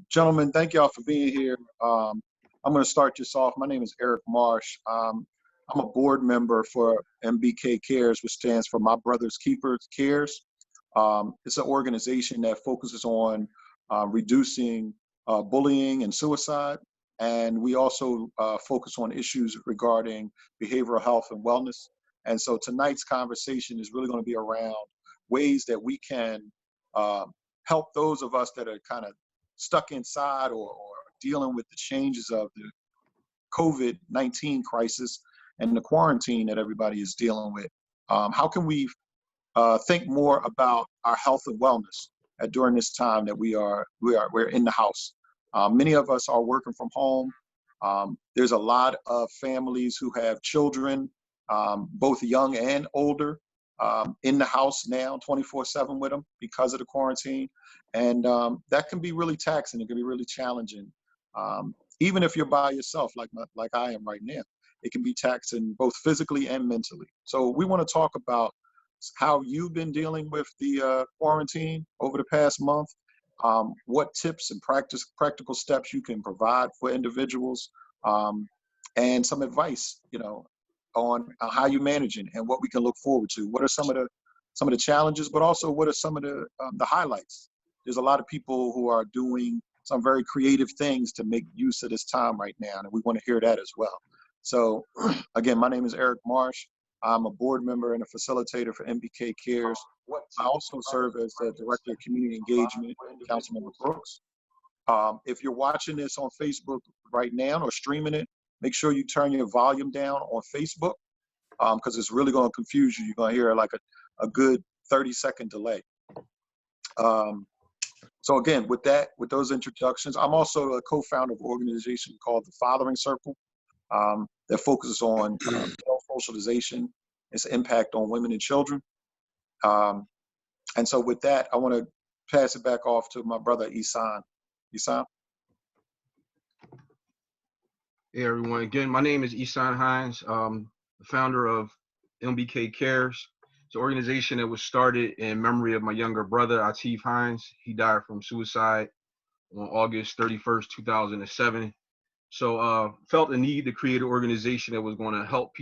Gentlemen, thank y'all for being here. I'm going to start this off. My name is Eric Marsh. I'm a board member for MBKCares, which stands for My Brother's Keepers Cares. It's an organization that focuses on reducing bullying and suicide. And we also focus on issues regarding behavioral health and wellness. And so tonight's conversation is really going to be around ways that we can help those of us that are kind of stuck inside or dealing with the changes of the COVID-19 crisis and the quarantine that everybody is dealing with. How can we think more about our health and wellness during this time that we're in the house? Many of us are working from home. There's a lot of families who have children, both young and older, in the house now 24/7 with them because of the quarantine. And that can be really taxing. It can be really challenging. Even if you're by yourself, like I am right now, it can be taxing both physically and mentally. So we want to talk about how you've been dealing with the quarantine over the past month, what tips and practical steps you can provide for individuals, and some advice, on how you're managing and what we can look forward to. What are some of the challenges, but also what are some of the highlights? There's a lot of people who are doing some very creative things to make use of this time right now, and we want to hear that as well. So again, my name is Eric Marsh. I'm a board member and a facilitator for MBKCares. I also serve as the Director of Community Engagement, Councilmember Brooks. If you're watching this on Facebook right now or streaming it, make sure you turn your volume down on Facebook because it's really going to confuse you. You're going to hear like a good 30-second delay. So again, with those introductions, I'm also a co-founder of an organization called the Fathering Circle that focuses on socialization, its impact on women and children. And so with that, I want to pass it back off to my brother, Ihsan. Ihsan? Hey everyone, again, my name is Ihsan Hines, the founder of MBKCares. It's an organization that was started in memory of my younger brother, Ihsan Hines. He died from suicide on August 31st, 2007. So felt the need to create an organization that was going to help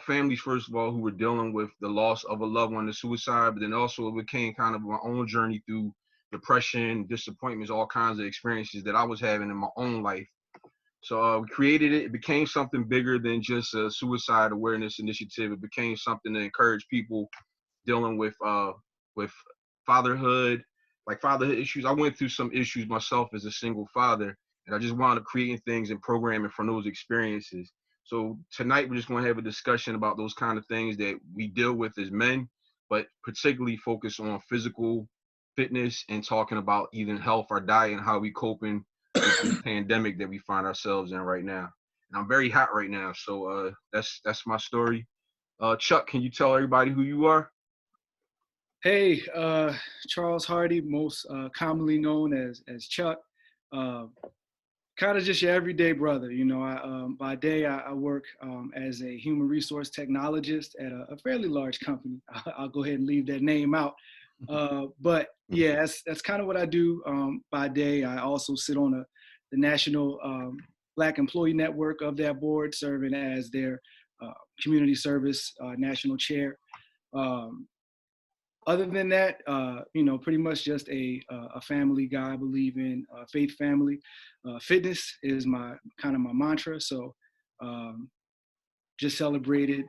families, first of all, who were dealing with the loss of a loved one to suicide, but then also it became kind of my own journey through depression, disappointments, all kinds of experiences that I was having in my own life. So we created it. It became something bigger than just a suicide awareness initiative. It became something to encourage people dealing with fatherhood, like fatherhood issues. I went through some issues myself as a single father, and I just wanted to create things and programming from those experiences. So tonight we're just going to have a discussion about those kind of things that we deal with as men, but particularly focus on physical fitness and talking about either health or diet and how we coping with this pandemic that we find ourselves in right now. And I'm very hot right now, so that's my story. Chuck, can you tell everybody who you are? Hey, Charles Hardy, most commonly known as Chuck. Kind of just your everyday brother. By day I work as a human resource technologist at a fairly large company. I'll go ahead and leave that name out. But yeah, that's kind of what I do by day. I also sit on the National Black Employee Network of that board, serving as their community service national chair. Other than that, pretty much just a family guy. I believe in faith, family. Fitness is my mantra. So just celebrated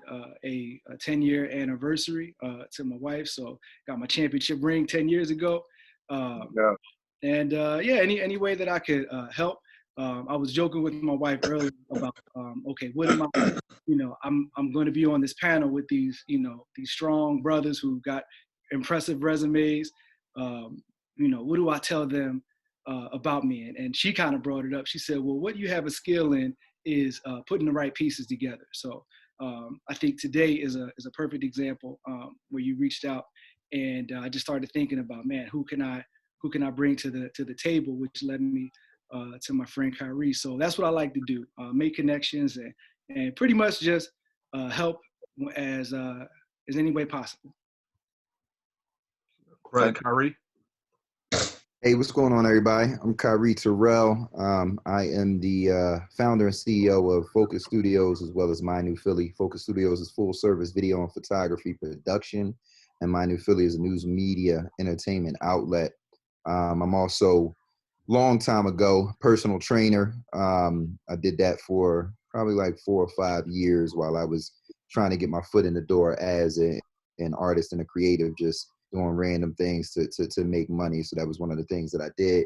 a 10-year anniversary to my wife. So got my championship ring 10 years ago. And any way that I could help. I was joking with my wife earlier about, okay, what am I, I'm going to be on this panel with these strong brothers who got impressive resumes. What do I tell them about me? And she kind of brought it up. She said, well, what you have a skill in is putting the right pieces together. So I think today is a perfect example where you reached out, and I just started thinking about, man, who can I bring to the table, which led me to my friend Kyree. So that's what I like to do, make connections and pretty much just help as any way possible. Brother Kyree. Hey, what's going on, everybody? I'm Kyree Terrell. I am the founder and CEO of Focus Studios, as well as My New Philly. Focus Studios is full service video and photography production, and My New Philly is a news media entertainment outlet. I'm also, long time ago, personal trainer. I did that for probably like 4 or 5 years while I was trying to get my foot in the door as an artist and a creative, just doing random things to make money. So that was one of the things that I did.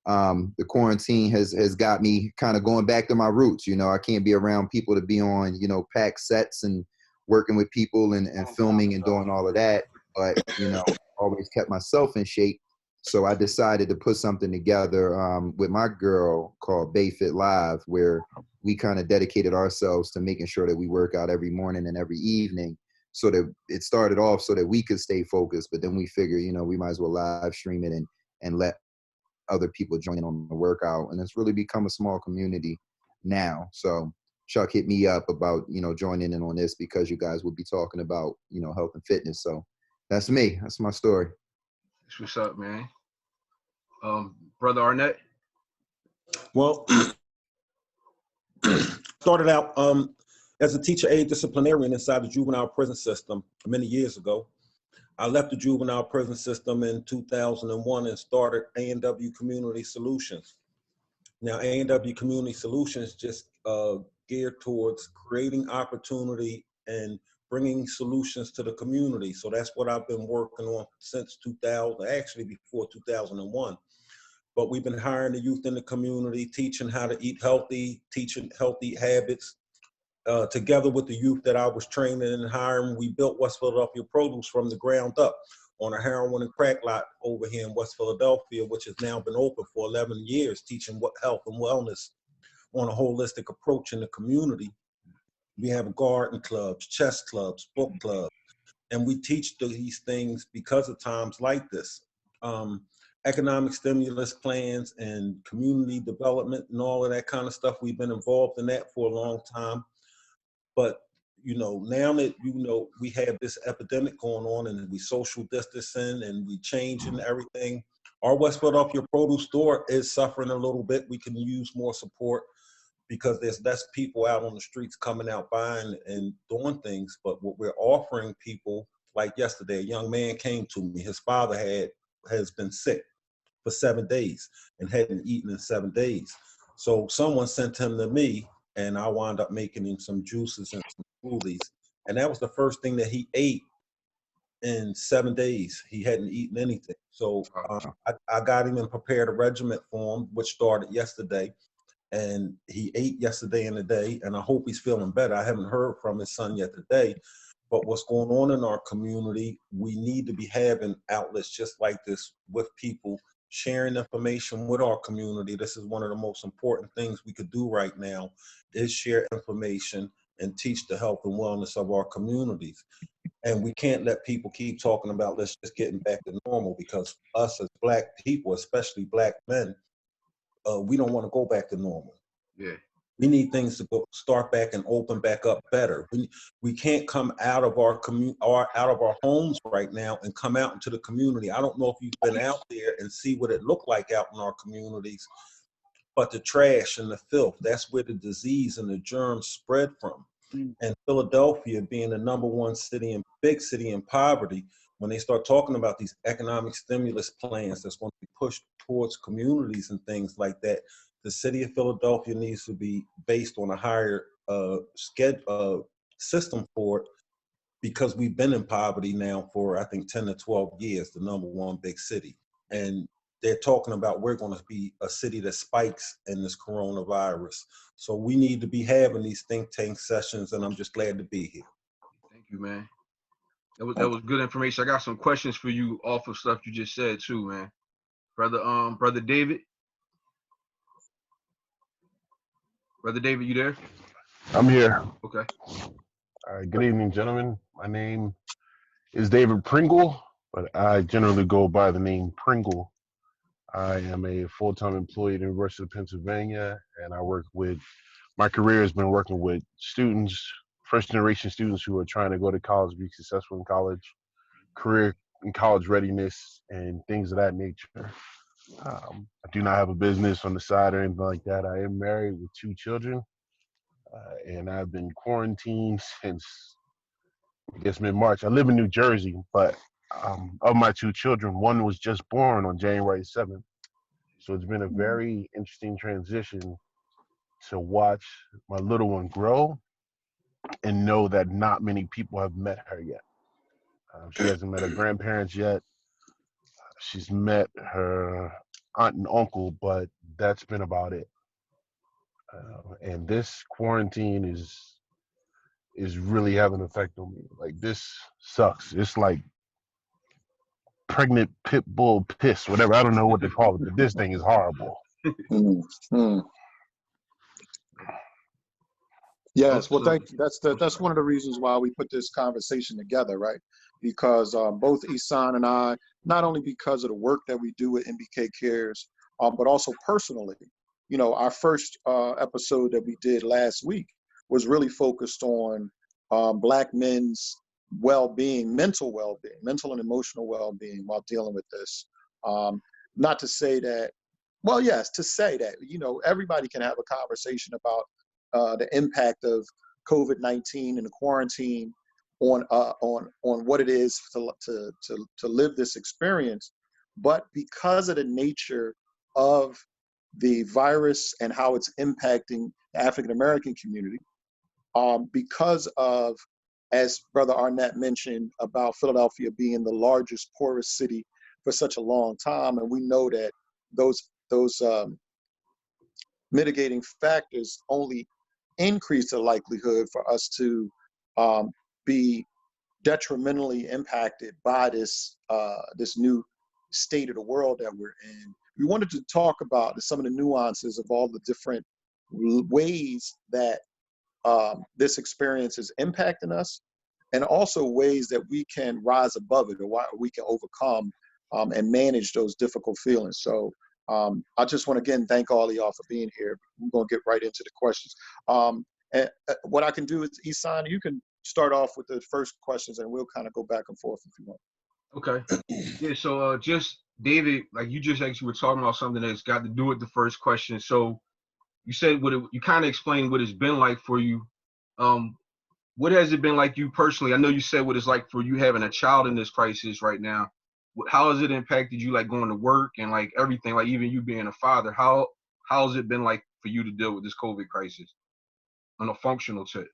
The quarantine has got me kind of going back to my roots. You know, I can't be around people to be on, packed sets and working with people and filming and doing all of that. But, always kept myself in shape. So I decided to put something together with my girl called Bayfit Live, where we kind of dedicated ourselves to making sure that we work out every morning and every evening. So that it started off so that we could stay focused, but then we figured, we might as well live stream it and let other people join in on the workout. And it's really become a small community now. So Chuck hit me up about, joining in on this because you guys would be talking about, health and fitness. So that's me. That's my story. That's what's up, man. Brother Arnett. Well, started out as a teacher aide disciplinarian inside the juvenile prison system many years ago. I left the juvenile prison system in 2001 and started A&W Community Solutions. Now, A&W Community Solutions just geared towards creating opportunity and bringing solutions to the community. So that's what I've been working on since 2000, actually before 2001. But we've been hiring the youth in the community, teaching how to eat healthy, teaching healthy habits. Together with the youth that I was training and hiring, we built West Philadelphia Produce from the ground up on a heroin and crack lot over here in West Philadelphia, which has now been open for 11 years, teaching what health and wellness on a holistic approach in the community. We have garden clubs, chess clubs, book clubs, and we teach these things because of times like this. Economic stimulus plans and community development and all of that kind of stuff. We've been involved in that for a long time. But, now that, we have this epidemic going on and we social distancing and we changing everything, our West Philadelphia Produce store is suffering a little bit. We can use more support because there's less people out on the streets coming out buying and doing things. But what we're offering people, like yesterday, a young man came to me. His father has been sick for 7 days and hadn't eaten in 7 days. So someone sent him to me, and I wound up making him some juices and some smoothies. And that was the first thing that he ate in 7 days. He hadn't eaten anything. So I got him and prepared a regimen for him, which started yesterday. And he ate yesterday and today, and I hope he's feeling better. I haven't heard from his son yet today. But what's going on in our community, we need to be having outlets just like this with people sharing information with our community. This is one of the most important things we could do right now is share information and teach the health and wellness of our communities. And we can't let people keep talking about let's just getting back to normal, because us as Black people, especially Black men, we don't want to go back to normal. Yeah. We need things to start back and open back up better. We can't come out of our out of our homes right now and come out into the community. I don't know if you've been out there and see what it looked like out in our communities, but the trash and the filth, that's where the disease and the germs spread from. And Philadelphia being the #1 city and big city in poverty, when they start talking about these economic stimulus plans that's going to be pushed towards communities and things like that, the city of Philadelphia needs to be based on a higher system for it, because we've been in poverty now for, I think, 10 to 12 years, the #1 big city. And they're talking about we're going to be a city that spikes in this coronavirus. So we need to be having these think tank sessions, and I'm just glad to be here. Thank you, man. That was good information. I got some questions for you off of stuff you just said too, man. Brother David. Brother David, you there? I'm here. Okay. All right. Good evening, gentlemen. My name is David Pringle, but I generally go by the name Pringle. I am a full-time employee at the University of Pennsylvania, and my career has been working with students, first-generation students who are trying to go to college, be successful in college, career and college readiness, and things of that nature. I do not have a business on the side or anything like that. I am married with 2 children, and I've been quarantined since, I guess, mid-March. I live in New Jersey, but of my 2 children, one was just born on January 7th. So it's been a very interesting transition to watch my little one grow and know that not many people have met her yet. She hasn't met her grandparents yet. She's met her aunt and uncle, but that's been about it. And this quarantine is really having an effect on me. Like, this sucks. It's like pregnant pit bull piss, whatever. I don't know what to call it, but this thing is horrible. Mm-hmm. Yes, well, thank you. That's one of the reasons why we put this conversation together, right? Because both Ihsan and I, not only because of the work that we do with MBKCares, but also personally, you know, our first episode that we did last week was really focused on Black men's well-being, mental well-being, mental and emotional well-being while dealing with this. Not to say that, well, yes, to say that, you know, everybody can have a conversation about the impact of COVID-19 and the quarantine on what it is to live this experience, but because of the nature of the virus and how it's impacting the African American community, because of, as Brother Arnett mentioned, about Philadelphia being the largest poorest city for such a long time, and we know that those mitigating factors only increase the likelihood for us to be detrimentally impacted by this this new state of the world that we're in. We wanted to talk about some of the nuances of all the different ways that this experience is impacting us, and also ways that we can rise above it, or why we can overcome and manage those difficult feelings. So I just want to again thank all of y'all for being here. We're gonna get right into the questions. And what I can do is, Ihsan, you can start off with the first questions, and we'll kind of go back and forth if you want. Okay. Yeah. So just David, like you just actually were talking about something that's got to do with the first question. So you said you kind of explained what it's been like for you. What has it been like you personally? I know you said what it's like for you having a child in this crisis right now. How has it impacted you, like going to work and like everything, like even you being a father? How has it been like for you to deal with this COVID crisis on a functional tip?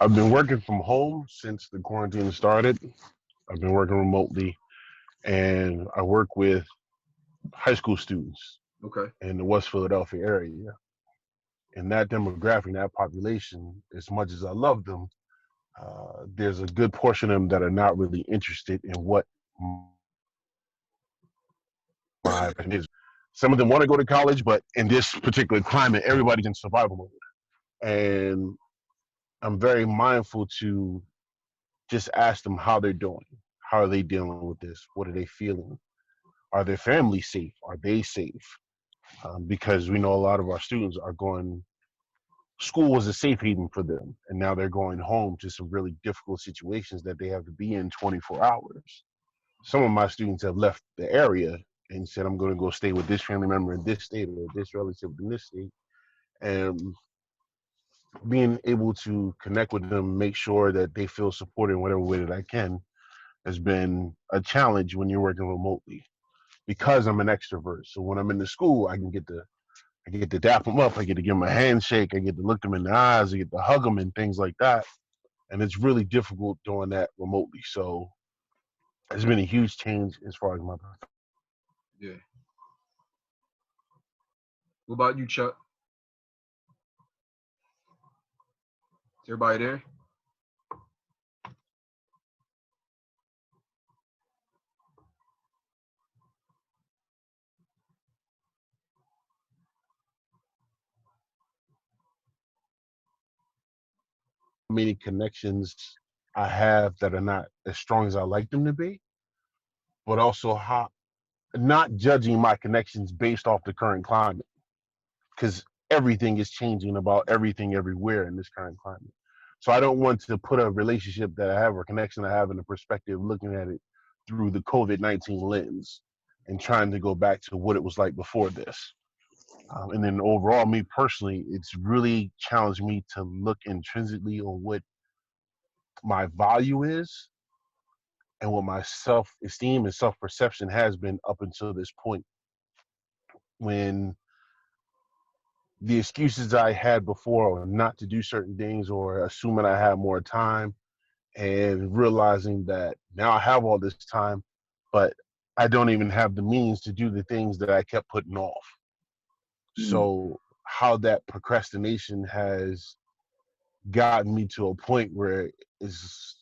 I've been working from home since the quarantine started. I've been working remotely, and I work with high school students in the West Philadelphia area. And that demographic, that population, as much as I love them, there's a good portion of them that are not really interested in what my opinion is. Some of them want to go to college, but in this particular climate, everybody's in survival mode. And I'm very mindful to just ask them how they're doing. How are they dealing with this? What are they feeling? Are their families safe? Are they safe? Because we know a lot of our students are going, school was a safe haven for them, and now they're going home to some really difficult situations that they have to be in 24 hours. Some of my students have left the area and said, I'm going to go stay with this family member in this state or this relative in this state. And being able to connect with them, make sure that they feel supported in whatever way that I can, has been a challenge when you're working remotely, because I'm an extrovert. So when I'm in the school, I get to dap them up, I get to give them a handshake, I get to look them in the eyes, I get to hug them and things like that. And it's really difficult doing that remotely. So it's been a huge change as far as my. Yeah. What about you, Chuck? Is everybody there? Many connections I have that are not as strong as I like them to be, but also how not judging my connections based off the current climate, because everything is changing about everything everywhere in this current climate. So I don't want to put a relationship that I have or connection I have in a perspective looking at it through the COVID-19 lens. and trying to go back to what it was like before this. And then overall, me personally, it's really challenged me to look intrinsically on what my value is and what my self-esteem and self-perception has been up until this point. When the excuses I had before, or not to do certain things, or assuming I had more time, and realizing that now I have all this time, but I don't even have the means to do the things that I kept putting off. So how that procrastination has gotten me to a point where it's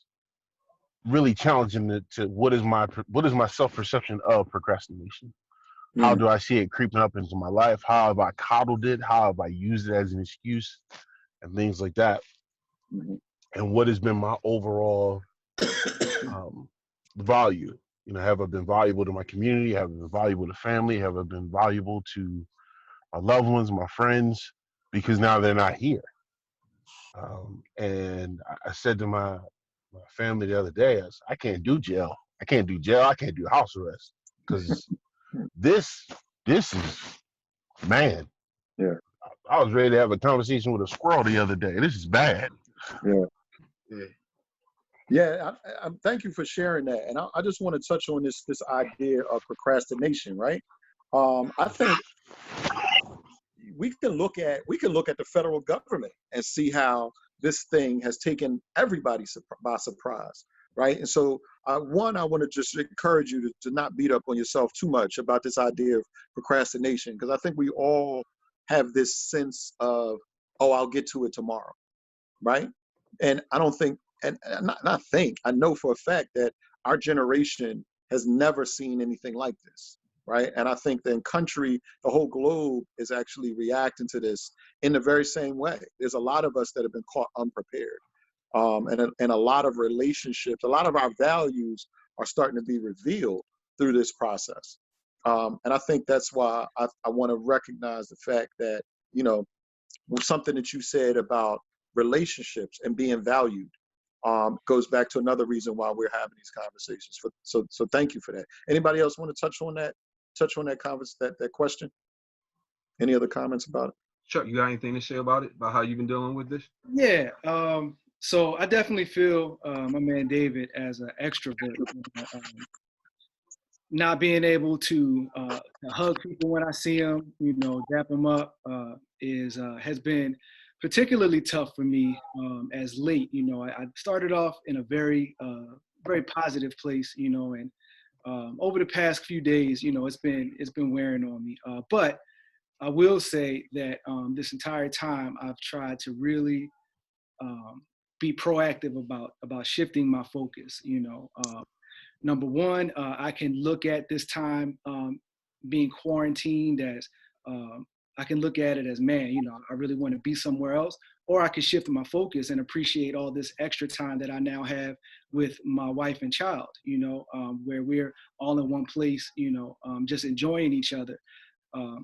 really challenging to what is my self-perception of procrastination? How do I see it creeping up into my life? How have I coddled it? How have I used it as an excuse and things like that? And what has been my overall value? You know, have I been valuable to my community? Have I been valuable to family? Have I been valuable to my loved ones, my friends? Because now they're not here. And I said to my family the other day, I can't do jail. I can't do jail. I can't do house arrest because this is, man. Yeah. I was ready to have a conversation with a squirrel the other day. This is bad. Yeah. I thank you for sharing that. And I just want to touch on this idea of procrastination, right? I think we can look at the federal government and see how this thing has taken everybody by surprise, right? And so, I want to just encourage you to not beat up on yourself too much about this idea of procrastination, because I think we all have this sense of, oh, I'll get to it tomorrow, right? And I don't think, and not think, I know for a fact that our generation has never seen anything like this, right? And I think the whole globe is actually reacting to this in the very same way. There's a lot of us that have been caught unprepared. And a lot of relationships, a lot of our values are starting to be revealed through this process. And I think that's why I want to recognize the fact that, you know, something that you said about relationships and being valued goes back to another reason why we're having these conversations. So thank you for that. Anybody else want to touch on that question? Any other comments about it? Chuck, you got anything to say about it, about how you've been dealing with this? Yeah. So I definitely feel my man David as an extrovert. Not being able to hug people when I see them, you know, dap them up, has been particularly tough for me as late. You know, I started off in a very positive place, you know, and over the past few days, you know, it's been wearing on me. But I will say that this entire time I've tried to really be proactive about shifting my focus. You know, number one, I can look at this time being quarantined as I can look at it as, man, you know, I really want to be somewhere else, or I can shift my focus and appreciate all this extra time that I now have with my wife and child, you know, where we're all in one place, you know, just enjoying each other.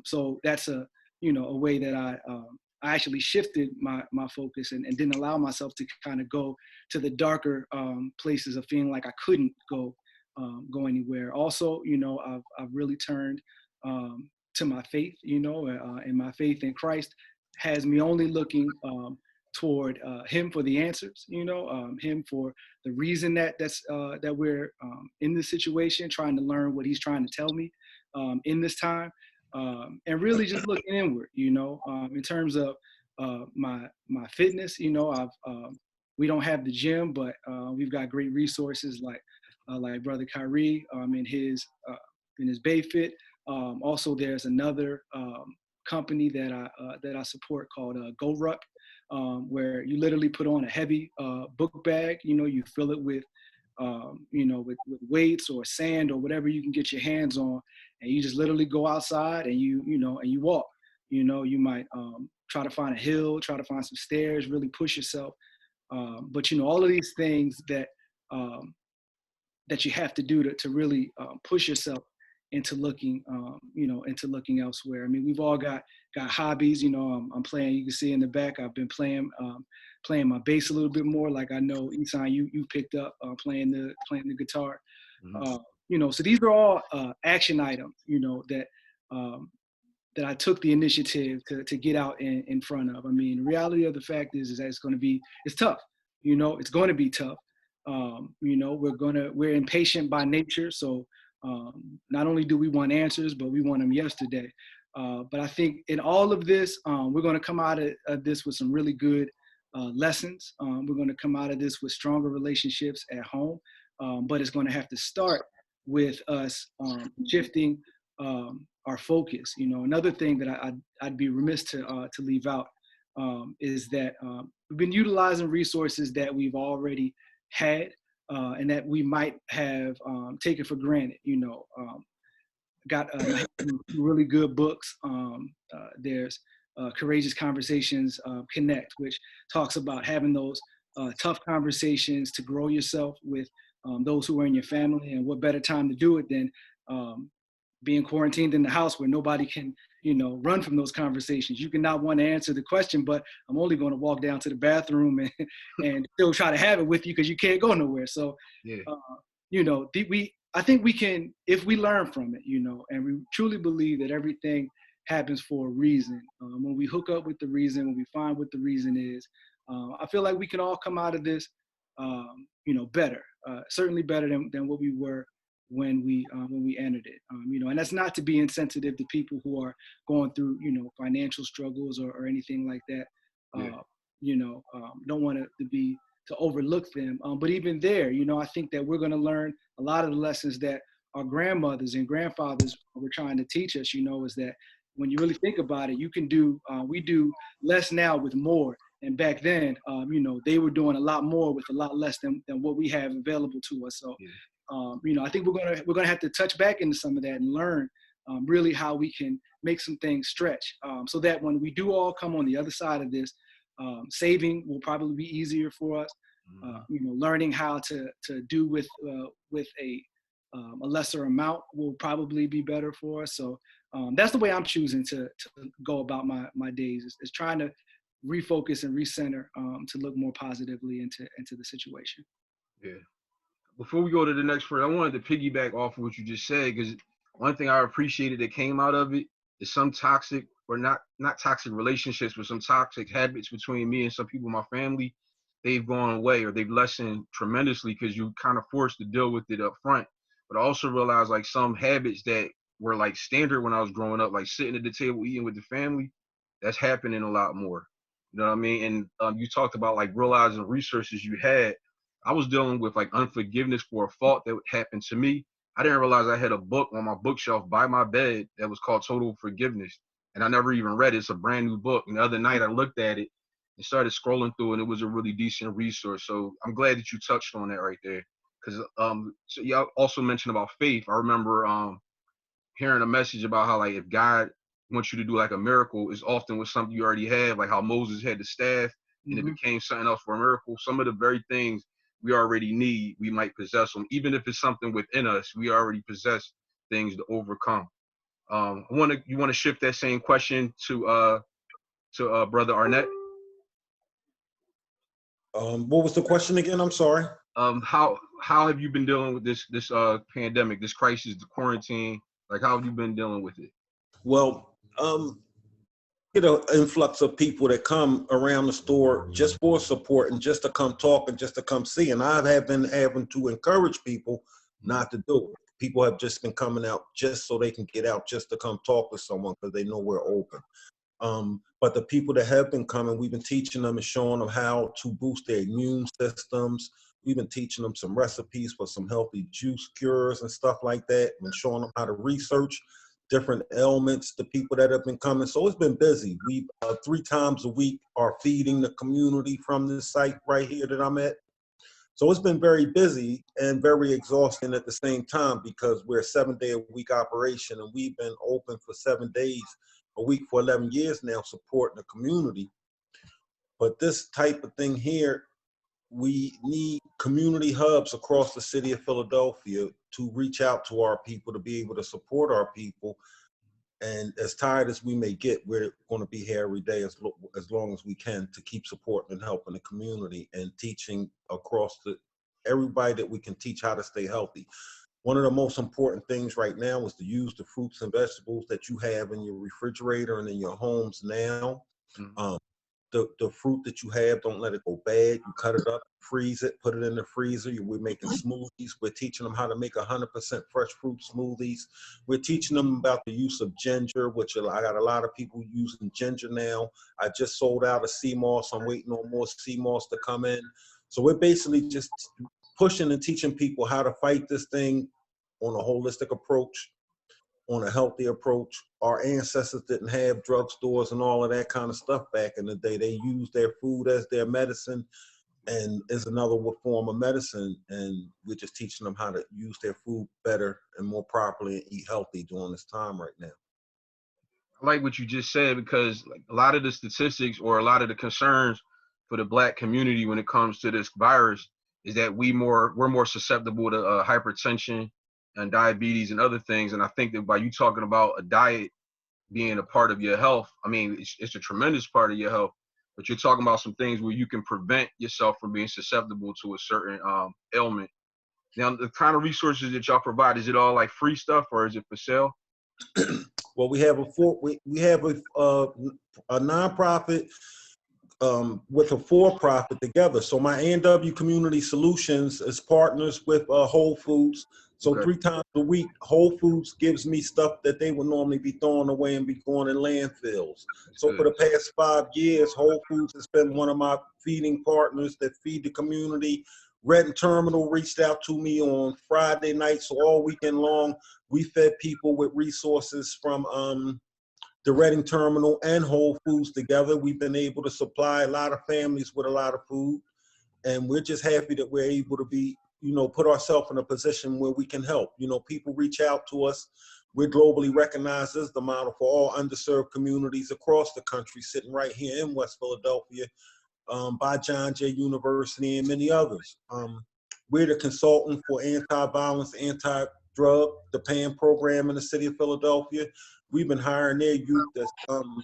So that's a way that I actually shifted my focus and didn't allow myself to kind of go to the darker places of feeling like I couldn't go anywhere. Also, you know, I've really turned to my faith, you know, and my faith in Christ has me only looking toward Him for the answers, you know, Him for the reason that we're in this situation, trying to learn what He's trying to tell me in this time, and really just looking inward, you know, in terms of my fitness. You know, we don't have the gym, but we've got great resources like Brother Kyree in his BayFit. Also, there's another company that I support called GoRuck, where you literally put on a heavy book bag. You know, you fill it with with weights or sand or whatever you can get your hands on, and you just literally go outside and you walk. You know, you might try to find a hill, try to find some stairs, really push yourself. But you know, all of these things that you have to do to really push yourself into looking elsewhere. I mean, we've all got hobbies. You know, I'm playing. You can see in the back, I've been playing my bass a little bit more. Like I know Ihsan, you picked up playing the guitar. Mm-hmm. So these are all action items, that that I took the initiative to get out in front of. I mean, the reality of the fact is that it's tough. It's going to be tough. We're impatient by nature. So not only do we want answers, but we want them yesterday. But I think in all of this, we're going to come out of this with some really good lessons. We're going to come out of this with stronger relationships at home. But it's going to have to start with us shifting our focus. Another thing that I'd be remiss to leave out is that we've been utilizing resources that we've already had and that we might have taken for granted. Got really good books. There's Courageous Conversations Connect, which talks about having those tough conversations to grow yourself with those who are in your family. And what better time to do it than being quarantined in the house where nobody can, run from those conversations. You can not want to answer the question, but I'm only going to walk down to the bathroom and still try to have it with you because you can't go nowhere. So, yeah. I think we can, if we learn from it, and we truly believe that everything happens for a reason. When we hook up with the reason, when we find what the reason is, I feel like we can all come out of this, better, certainly better than what we were when we entered it. And that's not to be insensitive to people who are going through, financial struggles or anything like that. Don't want to overlook them. But even there, I think that we're going to learn a lot of the lessons that our grandmothers and grandfathers were trying to teach us, is that when you really think about it, we do less now with more. And back then, they were doing a lot more with a lot less than what we have available to us. So, I think we're gonna have to touch back into some of that and learn really how we can make some things stretch, so that when we do all come on the other side of this, saving will probably be easier for us. Learning how to do with a lesser amount will probably be better for us. So that's the way I'm choosing to go about my days is trying to refocus and recenter to look more positively into the situation. Yeah. Before we go to the next part, I wanted to piggyback off of what you just said, because one thing I appreciated that came out of it is some toxic, or not toxic relationships, but some toxic habits between me and some people in my family. They've gone away, or they've lessened tremendously because you kind of forced to deal with it up front. But I also realized like some habits that were like standard when I was growing up, like sitting at the table eating with the family, that's happening a lot more. You know what I mean? And you talked about like realizing resources you had. I was dealing with like unforgiveness for a fault that happened to me. I didn't realize I had a book on my bookshelf by my bed that was called Total Forgiveness. And I never even read it. It's a brand new book. And the other night I looked at it and started scrolling through, and it was a really decent resource. So I'm glad that you touched on that right there. Because so y'all also mentioned about faith. I remember hearing a message about how like if God wants you to do like a miracle, it's often with something you already have, like how Moses had the staff and it became something else for a miracle. Some of the very things we already need, we might possess them. Even if it's something within us, we already possess things to overcome. You want to shift that same question to Brother Arnett? What was the question again? I'm sorry. How have you been dealing with this pandemic, this crisis, the quarantine? Like, how have you been dealing with it? Well, influx of people that come around the store just for support and just to come talk and just to come see. And I have been having to encourage people not to do it. People have just been coming out just so they can get out, just to come talk to someone because they know we're open. But the people that have been coming, we've been teaching them and showing them how to boost their immune systems. We've been teaching them some recipes for some healthy juice cures and stuff like that, and showing them how to research different ailments, the people that have been coming. So it's been busy. We 3 times a week are feeding the community from this site right here that I'm at. So it's been very busy and very exhausting at the same time because we're a 7-day-a-week operation, and we've been open for 7 days a week for 11 years now, supporting the community. But this type of thing here, we need community hubs across the city of Philadelphia to reach out to our people, to be able to support our people. And as tired as we may get, we're going to be here every day as long as we can to keep supporting and helping the community and teaching across everybody that we can teach how to stay healthy. One of the most important things right now is to use the fruits and vegetables that you have in your refrigerator and in your homes now. Mhm. The fruit that you have, don't let it go bad. You cut it up, freeze it, put it in the freezer. We're making smoothies. We're teaching them how to make 100% fresh fruit smoothies. We're teaching them about the use of ginger, which I got a lot of people using ginger now. I just sold out a sea moss. I'm waiting on more sea moss to come in. So we're basically just pushing and teaching people how to fight this thing on a holistic approach, on a healthy approach. Our ancestors didn't have drugstores and all of that kind of stuff back in the day. They used their food as their medicine, and is another form of medicine. And we're just teaching them how to use their food better and more properly and eat healthy during this time right now. I like what you just said, because like a lot of the statistics or a lot of the concerns for the Black community when it comes to this virus is that we're more susceptible to hypertension and diabetes and other things. And I think that by you talking about a diet being a part of your health, I mean, it's a tremendous part of your health, but you're talking about some things where you can prevent yourself from being susceptible to a certain ailment. Now, the kind of resources that y'all provide, is it all like free stuff or is it for sale? Well, we have a nonprofit with a for-profit together. So my A&W Community Solutions is partners with Whole Foods. So Okay. 3 times a week, Whole Foods gives me stuff that they would normally be throwing away and be going in landfills. So for the past 5 years, Whole Foods has been one of my feeding partners that feed the community. Redding Terminal reached out to me on Friday night, so all weekend long, we fed people with resources from the Redding Terminal and Whole Foods together. We've been able to supply a lot of families with a lot of food, and we're just happy that we're able to be, put ourselves in a position where we can help. People reach out to us. We're globally recognized as the model for all underserved communities across the country, sitting right here in West Philadelphia, by John Jay University and many others. We're the consultant for anti-violence, anti-drug, the PAM program in the city of Philadelphia. We've been hiring their youth that's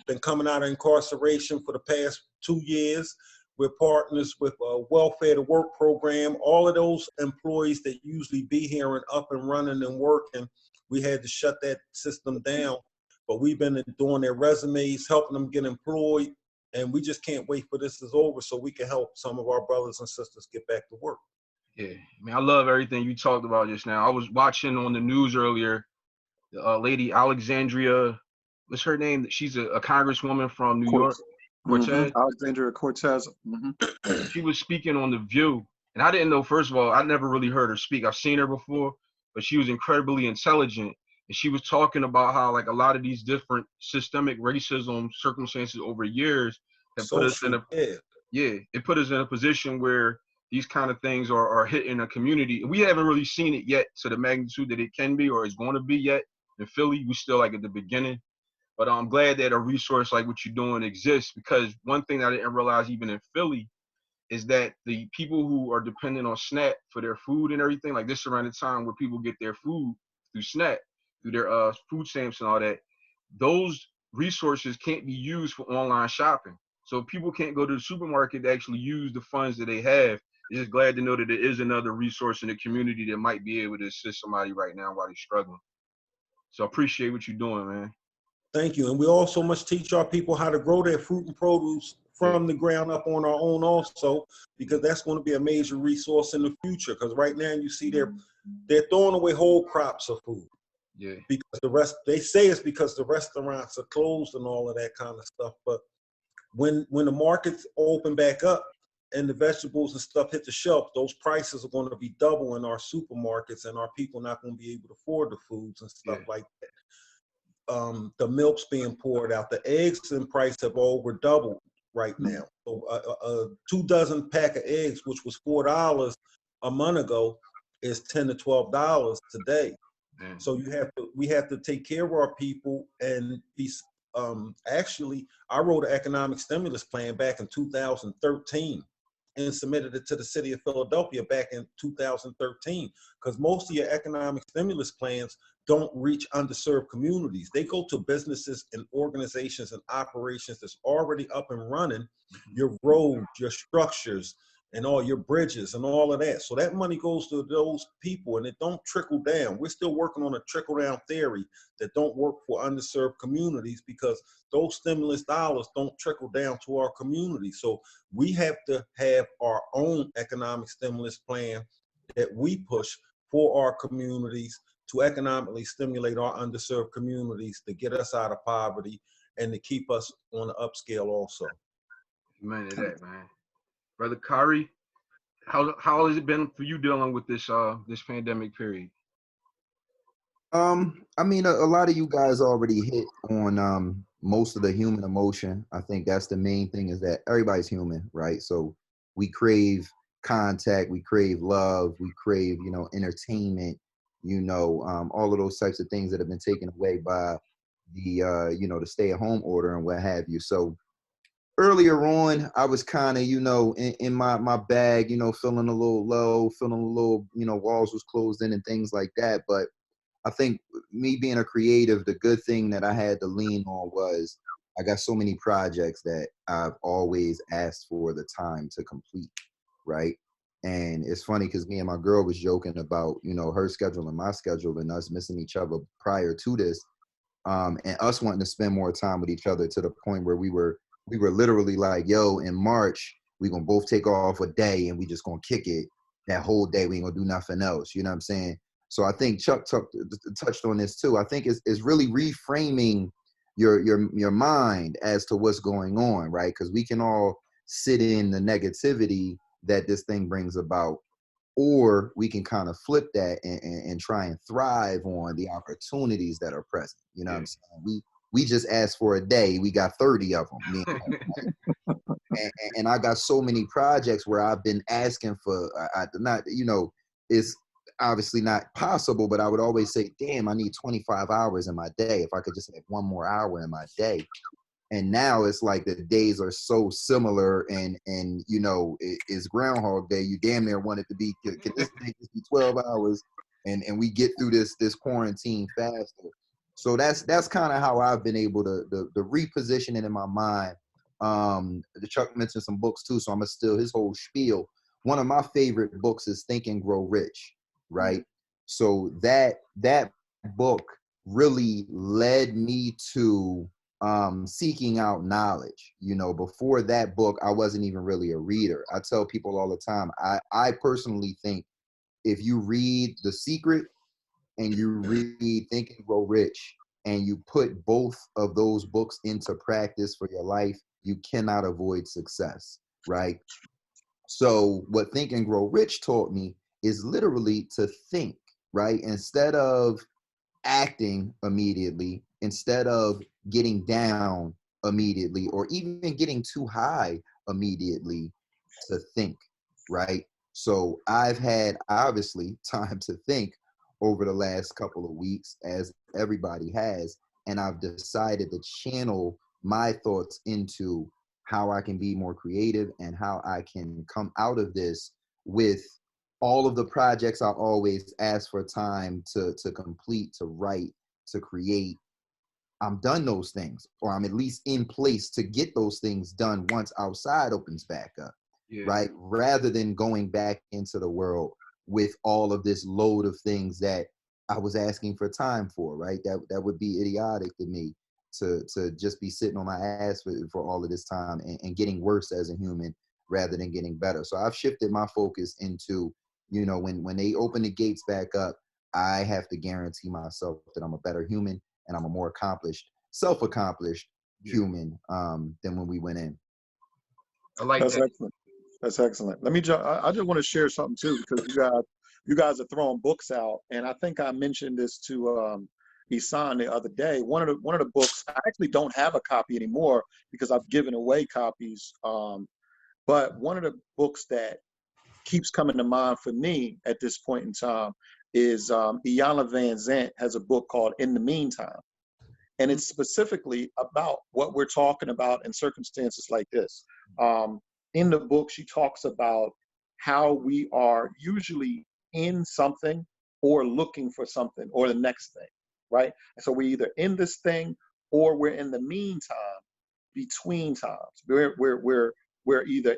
been coming out of incarceration for the past 2 years. We're partners with a Welfare to Work program. All of those employees that usually be here and up and running and working, we had to shut that system down. But we've been doing their resumes, helping them get employed. And we just can't wait for this is over so we can help some of our brothers and sisters get back to work. Yeah, I mean, I love everything you talked about just now. I was watching on the news earlier, lady Alexandria, what's her name? She's a congresswoman from New York, Cortez. Alexandria Cortez. She was speaking on The View, and I didn't know, first of all, I never really heard her speak. I've seen her before, but she was incredibly intelligent. And she was talking about how like a lot of these different systemic racism circumstances over years have put us in it put us in a position where these kind of things are hitting a community. We haven't really seen it yet to the magnitude that it can be or is going to be yet in Philly. We're still like at the beginning. But I'm glad that a resource like what you're doing exists, because one thing I didn't realize even in Philly is that the people who are dependent on SNAP for their food and everything, like this around the time where people get their food through SNAP, through their food stamps and all that, those resources can't be used for online shopping. So people can't go to the supermarket to actually use the funds that they have. I'm just glad to know that there is another resource in the community that might be able to assist somebody right now while they're struggling. So I appreciate what you're doing, man. Thank you. And we also must teach our people how to grow their fruit and produce from the ground up on our own also, because that's going to be a major resource in the future. Because right now you see they're throwing away whole crops of food. Yeah. Because they say it's because the restaurants are closed and all of that kind of stuff. But when the markets open back up and the vegetables and stuff hit the shelf, those prices are going to be double in our supermarkets, and our people not going to be able to afford the foods and stuff like that. The milk's being poured out. The eggs in price have over doubled right now. So a 2 dozen pack of eggs, which was $4 a month ago, is $10 to $12 today. So we have to take care of our people and be. Actually, I wrote an economic stimulus plan back in 2013 and submitted it to the city of Philadelphia back in 2013, because most of your economic stimulus plans don't reach underserved communities. They go to businesses and organizations and operations that's already up and running, your roads, your structures, and all your bridges and all of that. So that money goes to those people and it don't trickle down. We're still working on a trickle down theory that don't work for underserved communities, because those stimulus dollars don't trickle down to our community. So we have to have our own economic stimulus plan that we push for our communities to economically stimulate our underserved communities, to get us out of poverty and to keep us on the upscale also. Amen to that, man. Brother Kyree, how has it been for you dealing with this this pandemic period? I mean, a lot of you guys already hit on most of the human emotion. I think that's the main thing, is that everybody's human, right? So we crave contact, we crave love, we crave, you know, entertainment, you know, all of those types of things that have been taken away by the you know, the stay-at-home order and what have you. So earlier on, I was kind of, you know, in my bag, you know, feeling a little low, feeling a little, you know, walls was closed in and things like that. But I think me being a creative, the good thing that I had to lean on was I got so many projects that I've always asked for the time to complete, right? And it's funny because me and my girl was joking about, you know, her schedule and my schedule and us missing each other prior to this, and us wanting to spend more time with each other, to the point where we were literally like, yo, in March, we gonna both take off a day and we just gonna kick it that whole day. We ain't gonna do nothing else. You know what I'm saying? So I think Chuck touched on this too. I think it's really reframing your mind as to what's going on, right? Because we can all sit in the negativity that this thing brings about, or we can kind of flip that and try and thrive on the opportunities that are present. You know what I'm saying? We just asked for a day. We got 30 of them. And I got so many projects where I've been asking for, not, you know, it's obviously not possible, but I would always say, damn, I need 25 hours in my day. If I could just have one more hour in my day. And now it's like the days are so similar, and you know, it's Groundhog Day. You damn near want it to be, can this thing just be 12 hours and we get through this quarantine faster. So that's kind of how I've been able to reposition it in my mind. The Chuck mentioned some books too, so I'm gonna steal his whole spiel. One of my favorite books is Think and Grow Rich, right? So that book really led me to seeking out knowledge. You know, before that book, I wasn't even really a reader. I tell people all the time, I personally think if you read The Secret and you read Think and Grow Rich, and you put both of those books into practice for your life, you cannot avoid success, right? So what Think and Grow Rich taught me is literally to think, right? Instead of acting immediately, instead of getting down immediately, or even getting too high immediately, to think, right? So I've had, obviously, time to think over the last couple of weeks, as everybody has, and I've decided to channel my thoughts into how I can be more creative and how I can come out of this with all of the projects I always ask for time to complete, to write, to create. I'm done those things, or I'm at least in place to get those things done once outside opens back up, right? Rather than going back into the world with all of this load of things that I was asking for time for, right? That would be idiotic to me, to just be sitting on my ass for all of this time and getting worse as a human rather than getting better. So I've shifted my focus into, you know, when they open the gates back up, I have to guarantee myself that I'm a better human and I'm a more accomplished, self-accomplished human than when we went in. I like That's that. excellent. That's excellent. Let me I just want to share something too, because you guys are throwing books out, and I think I mentioned this to Ihsan the other day. One of the books, I actually don't have a copy anymore because I've given away copies. But one of the books that keeps coming to mind for me at this point in time is Iyanla Vanzant has a book called In the Meantime. And it's specifically about what we're talking about in circumstances like this. In the book, she talks about how we are usually in something or looking for something or the next thing, right? And so we're either in this thing or we're in the meantime, between times. We're either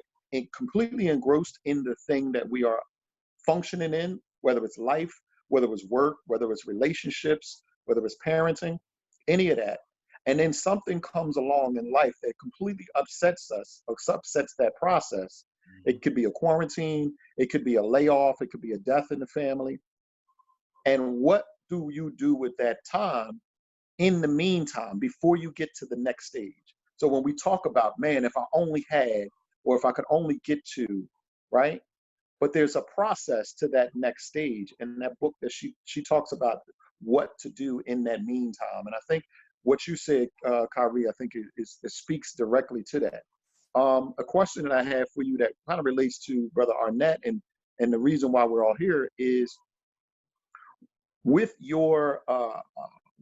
completely engrossed in the thing that we are functioning in, whether it's life, whether it's work, whether it's relationships, whether it's parenting, any of that. And then something comes along in life that completely upsets us, or upsets that process. It could be a quarantine, it could be a layoff, it could be a death in the family. And what do you do with that time in the meantime before you get to the next stage? So when we talk about, man, if I only had, or if I could only get to, right? But there's a process to that next stage. And that book that she talks about what to do in that meantime. And I think what you said, Kyree, I think it speaks directly to that. A question that I have for you that kind of relates to Brother Arnett, and the reason why we're all here is with your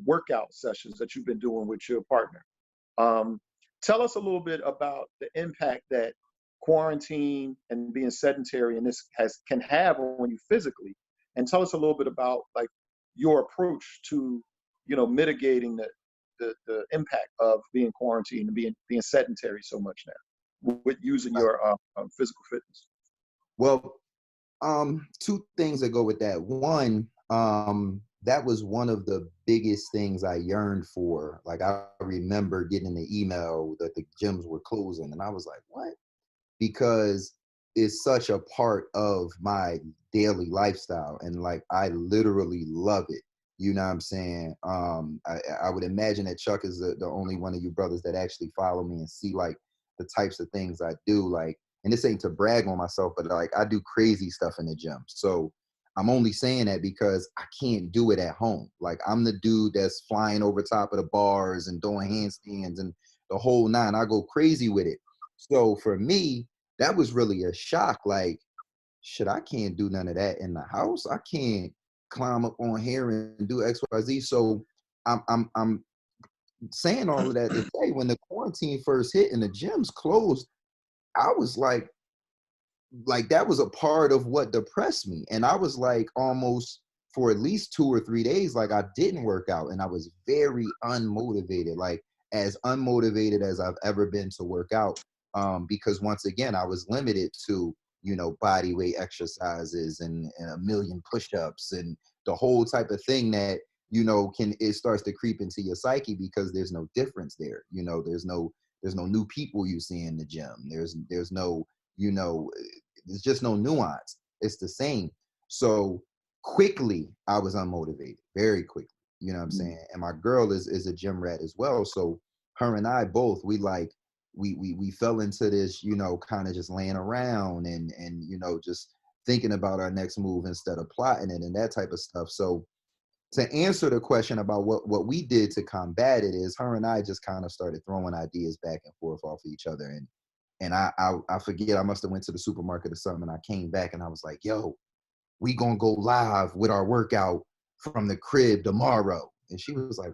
workout sessions that you've been doing with your partner. Tell us a little bit about the impact that quarantine and being sedentary and this can have on you physically, and tell us a little bit about like your approach to, you know, mitigating the impact of being quarantined and being sedentary so much now with using your physical fitness. Well, two things that go with that. One, that was one of the biggest things I yearned for. Like, I remember getting the email that the gyms were closing, and I was like, what? Because it's such a part of my daily lifestyle, and like, I literally love it. You know what I'm saying? I would imagine that Chuck is the only one of you brothers that actually follow me and see like the types of things I do. Like, and this ain't to brag on myself, but like, I do crazy stuff in the gym. So I'm only saying that because I can't do it at home. Like, I'm the dude that's flying over top of the bars and doing handstands and the whole nine. I go crazy with it. So for me, that was really a shock. Like, shit, I can't do none of that in the house. I can't climb up on here and do X, Y, Z. So I'm saying all of that to say, when the quarantine first hit and the gyms closed, I was like that was a part of what depressed me. And I was like, almost for at least 2 or 3 days, like, I didn't work out, and I was very unmotivated, like as unmotivated as I've ever been to work out. Because once again, I was limited to, you know, body weight exercises and a million push-ups and the whole type of thing that, you know, it starts to creep into your psyche, because there's no difference there. You know, there's no new people you see in the gym. There's no, you know, there's just no nuance. It's the same. So quickly, I was unmotivated, very quickly. You know what I'm saying? And my girl is a gym rat as well. So her and I both, we fell into this, you know, kind of just laying around and, you know, just thinking about our next move instead of plotting it and that type of stuff. So to answer the question about what we did to combat it, is her and I just kind of started throwing ideas back and forth off of each other. And I forget, I must have went to the supermarket or something, and I came back and I was like, yo, we gonna go live with our workout from the crib tomorrow. And she was like,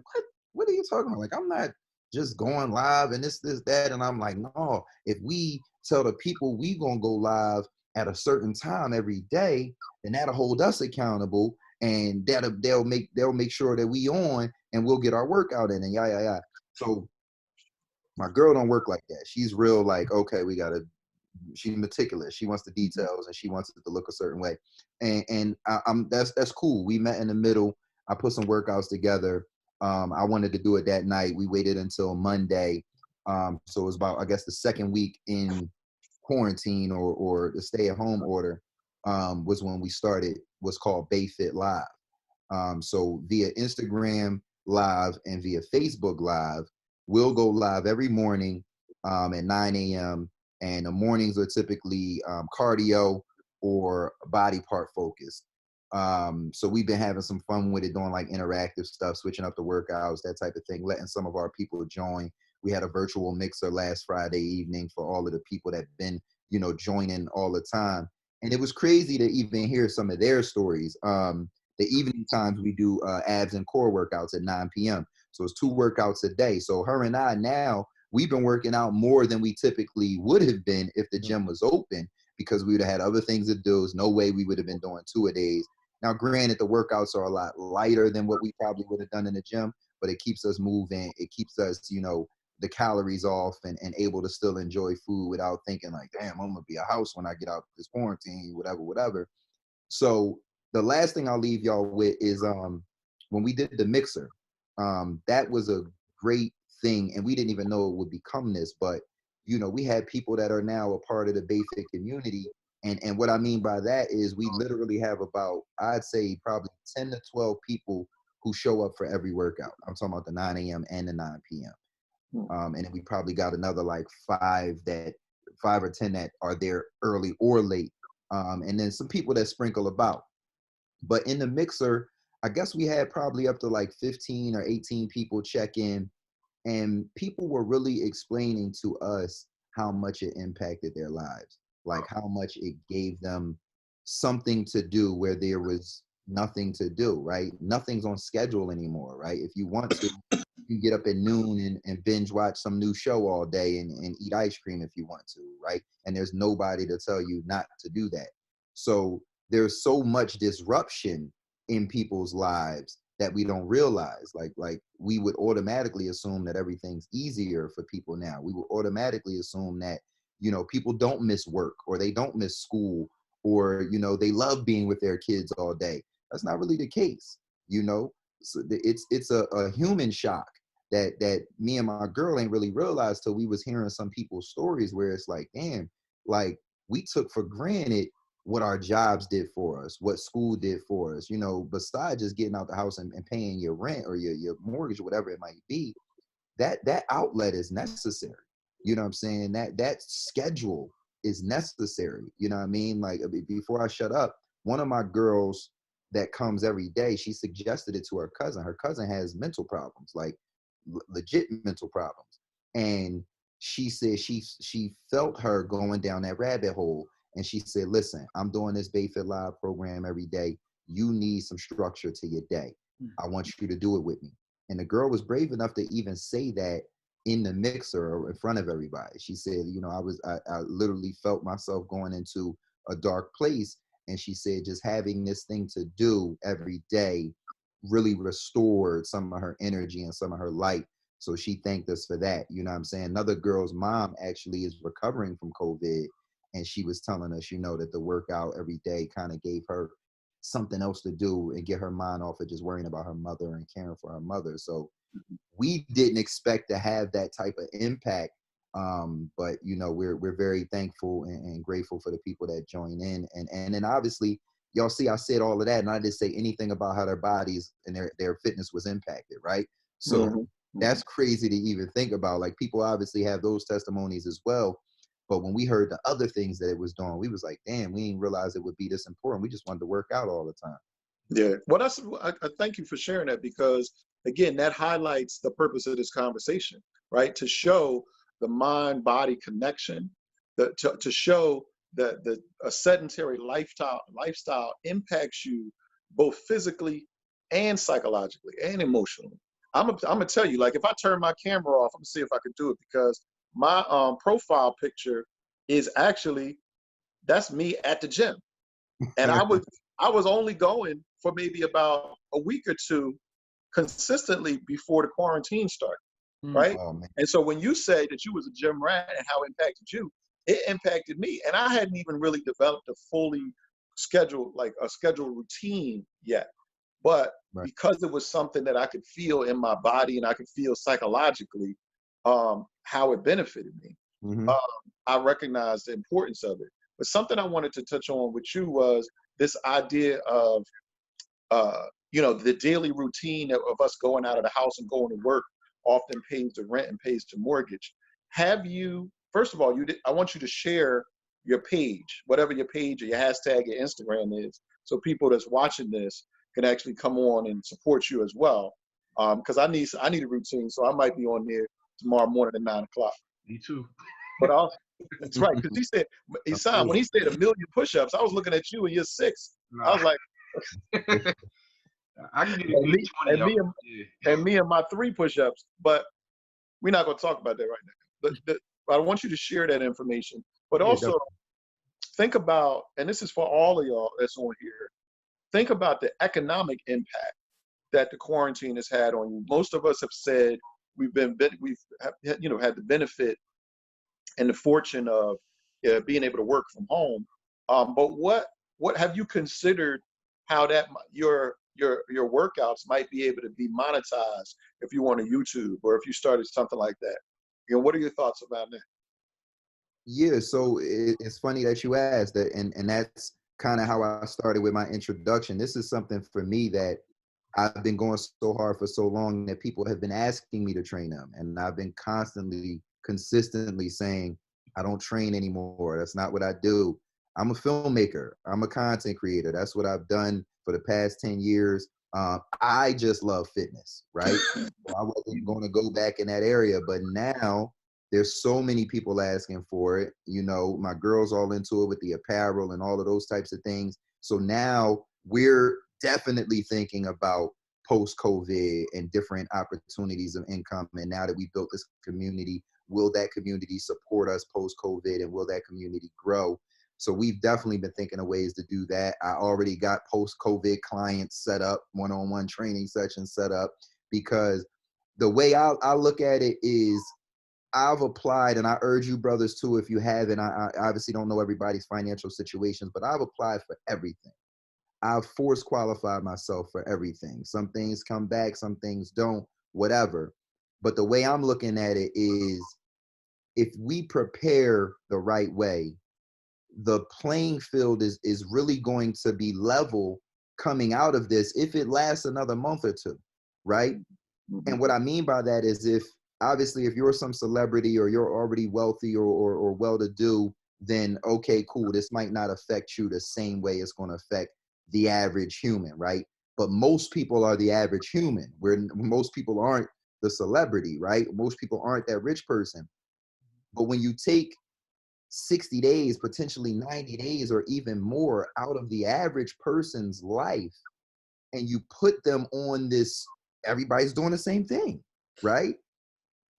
what are you talking about? Like, I'm not just going live and this, that. And I'm like, no, if we tell the people we gonna go live at a certain time every day, then that'll hold us accountable, and they'll make sure that we on and we'll get our workout in, and yeah. So my girl don't work like that. She's real like, okay, she's meticulous. She wants the details and she wants it to look a certain way. And that's cool. We met in the middle. I put some workouts together. I wanted to do it that night. We waited until Monday. So it was about, I guess, the second week in quarantine or the stay-at-home order, was when we started what's called BayFit Live. So via Instagram Live and via Facebook Live, we'll go live every morning at 9 a.m. And the mornings are typically cardio or body part focused. So we've been having some fun with it, doing like interactive stuff, switching up the workouts, that type of thing, letting some of our people join. We had a virtual mixer last Friday evening for all of the people that been, you know, joining all the time. And it was crazy to even hear some of their stories. The evening times we do abs and core workouts at 9 p.m. So it's 2 workouts a day. So her and I now, we've been working out more than we typically would have been if the gym was open, because we would have had other things to do. There's no way we would have been doing 2 a days. Now, granted, the workouts are a lot lighter than what we probably would have done in the gym, but it keeps us moving. It keeps us, you know, the calories off and able to still enjoy food without thinking like, damn, I'm gonna be a house when I get out this quarantine, whatever. So the last thing I'll leave y'all with is when we did the mixer, that was a great thing, and we didn't even know it would become this, but we had people that are now a part of the Bayfit community. And what I mean by that is we literally have about, I'd say probably 10 to 12 people who show up for every workout. I'm talking about the 9 a.m. and the 9 p.m. And then we probably got another like 5 or 10 that are there early or late. And then some people that sprinkle about. But in the mixer, I guess we had probably up to like 15 or 18 people check in, and people were really explaining to us how much it impacted their lives, like how much it gave them something to do where there was nothing to do, right? Nothing's on schedule anymore, right? If you want to, you get up at noon and binge watch some new show all day and eat ice cream if you want to, right? And there's nobody to tell you not to do that. So there's so much disruption in people's lives that we don't realize. Like we would automatically assume that everything's easier for people now. We would automatically assume that, people don't miss work or they don't miss school or, they love being with their kids all day. That's not really the case, So it's a human shock that me and my girl ain't really realized till we was hearing some people's stories where it's like, damn, like we took for granted what our jobs did for us, what school did for us, besides just getting out the house and paying your rent or your mortgage or whatever it might be, that outlet is necessary. You know what I'm saying? That schedule is necessary. You know what I mean? Like before I shut up, one of my girls that comes every day, she suggested it to her cousin. Her cousin has mental problems, like legit mental problems. And she said she felt her going down that rabbit hole. And she said, listen, I'm doing this Bayfit Live program every day. You need some structure to your day. I want you to do it with me. And the girl was brave enough to even say that in the mixer or in front of everybody. She said, I literally felt myself going into a dark place. And she said, just having this thing to do every day really restored some of her energy and some of her light. So she thanked us for that. You know what I'm saying? Another girl's mom actually is recovering from COVID. And she was telling us, that the workout every day kind of gave her something else to do and get her mind off of just worrying about her mother and caring for her mother. So we didn't expect to have that type of impact. But, we're very thankful and grateful for the people that join in. And then obviously, y'all see, I said all of that and I didn't say anything about how their bodies and their fitness was impacted, right? So that's crazy to even think about. Like people obviously have those testimonies as well. But when we heard the other things that it was doing, we was like, damn, we didn't realize it would be this important. We just wanted to work out all the time. Yeah. Well, I thank you for sharing that because, again, that highlights the purpose of this conversation, right? To show the mind-body connection, to show that a sedentary lifestyle impacts you both physically and psychologically and emotionally. I'm gonna tell you, like, if I turn my camera off, I'm gonna see if I can do it because my profile picture is actually, that's me at the gym. And I was only going for maybe about a week or two consistently before the quarantine started, right? Oh, and so when you say that you was a gym rat and how it impacted you, it impacted me. And I hadn't even really developed a fully scheduled routine yet. But because it was something that I could feel in my body and I could feel psychologically, how it benefited me. I recognized the importance of it. But something I wanted to touch on with you was this idea of, the daily routine of us going out of the house and going to work often pays the rent and pays the mortgage. Have you, first of all, I want you to share your page, whatever your page or your hashtag, your Instagram is, so people that's watching this can actually come on and support you as well. Because I need a routine, so I might be on there tomorrow morning at 9 o'clock. Me too. But that's right, because he said, Ihsan, when he said 1 million push-ups, I was looking at you and you're 6. I was like, I can get a good 20. And me and my 3 push-ups, but we're not going to talk about that right now. But I want you to share that information. But also think about, and this is for all of y'all that's on here, think about the economic impact that the quarantine has had on you. Most of us have said we've had the benefit and the fortune of being able to work from home. But what have you considered how that your workouts might be able to be monetized if you want a YouTube or if you started something like that? What are your thoughts about that? Yeah, so it's funny that you asked that, and that's kind of how I started with my introduction. This is something for me that I've been going so hard for so long that people have been asking me to train them, and I've been consistently saying, I don't train anymore. That's not what I do. I'm a filmmaker. I'm a content creator. That's what I've done for the past 10 years. I just love fitness, right? So I wasn't going to go back in that area, but now there's so many people asking for it. You know, my girls all into it with the apparel and all of those types of things. So now we're definitely thinking about post-COVID and different opportunities of income. And now that we built this community, will that community support us post-COVID, and will that community grow? So we've definitely been thinking of ways to do that. I already got post-COVID clients set up, one-on-one training sessions set up, because the way I look at it is I've applied, and I urge you brothers too, if you haven't, I obviously don't know everybody's financial situations, but I've applied for everything. I've force qualified myself for everything. Some things come back, some things don't, whatever. But the way I'm looking at it is, if we prepare the right way, the playing field is really going to be level coming out of this if it lasts another month or two, right? And what I mean by that is, if obviously if you're some celebrity or you're already wealthy or well-to-do, then okay, cool, this might not affect you the same way it's going to affect the average human, right? But most people are the average human, where most people aren't the celebrity, right? Most people aren't that rich person. But when you take 60 days, potentially 90 days or even more out of the average person's life, and you put them on this, everybody's doing the same thing, right?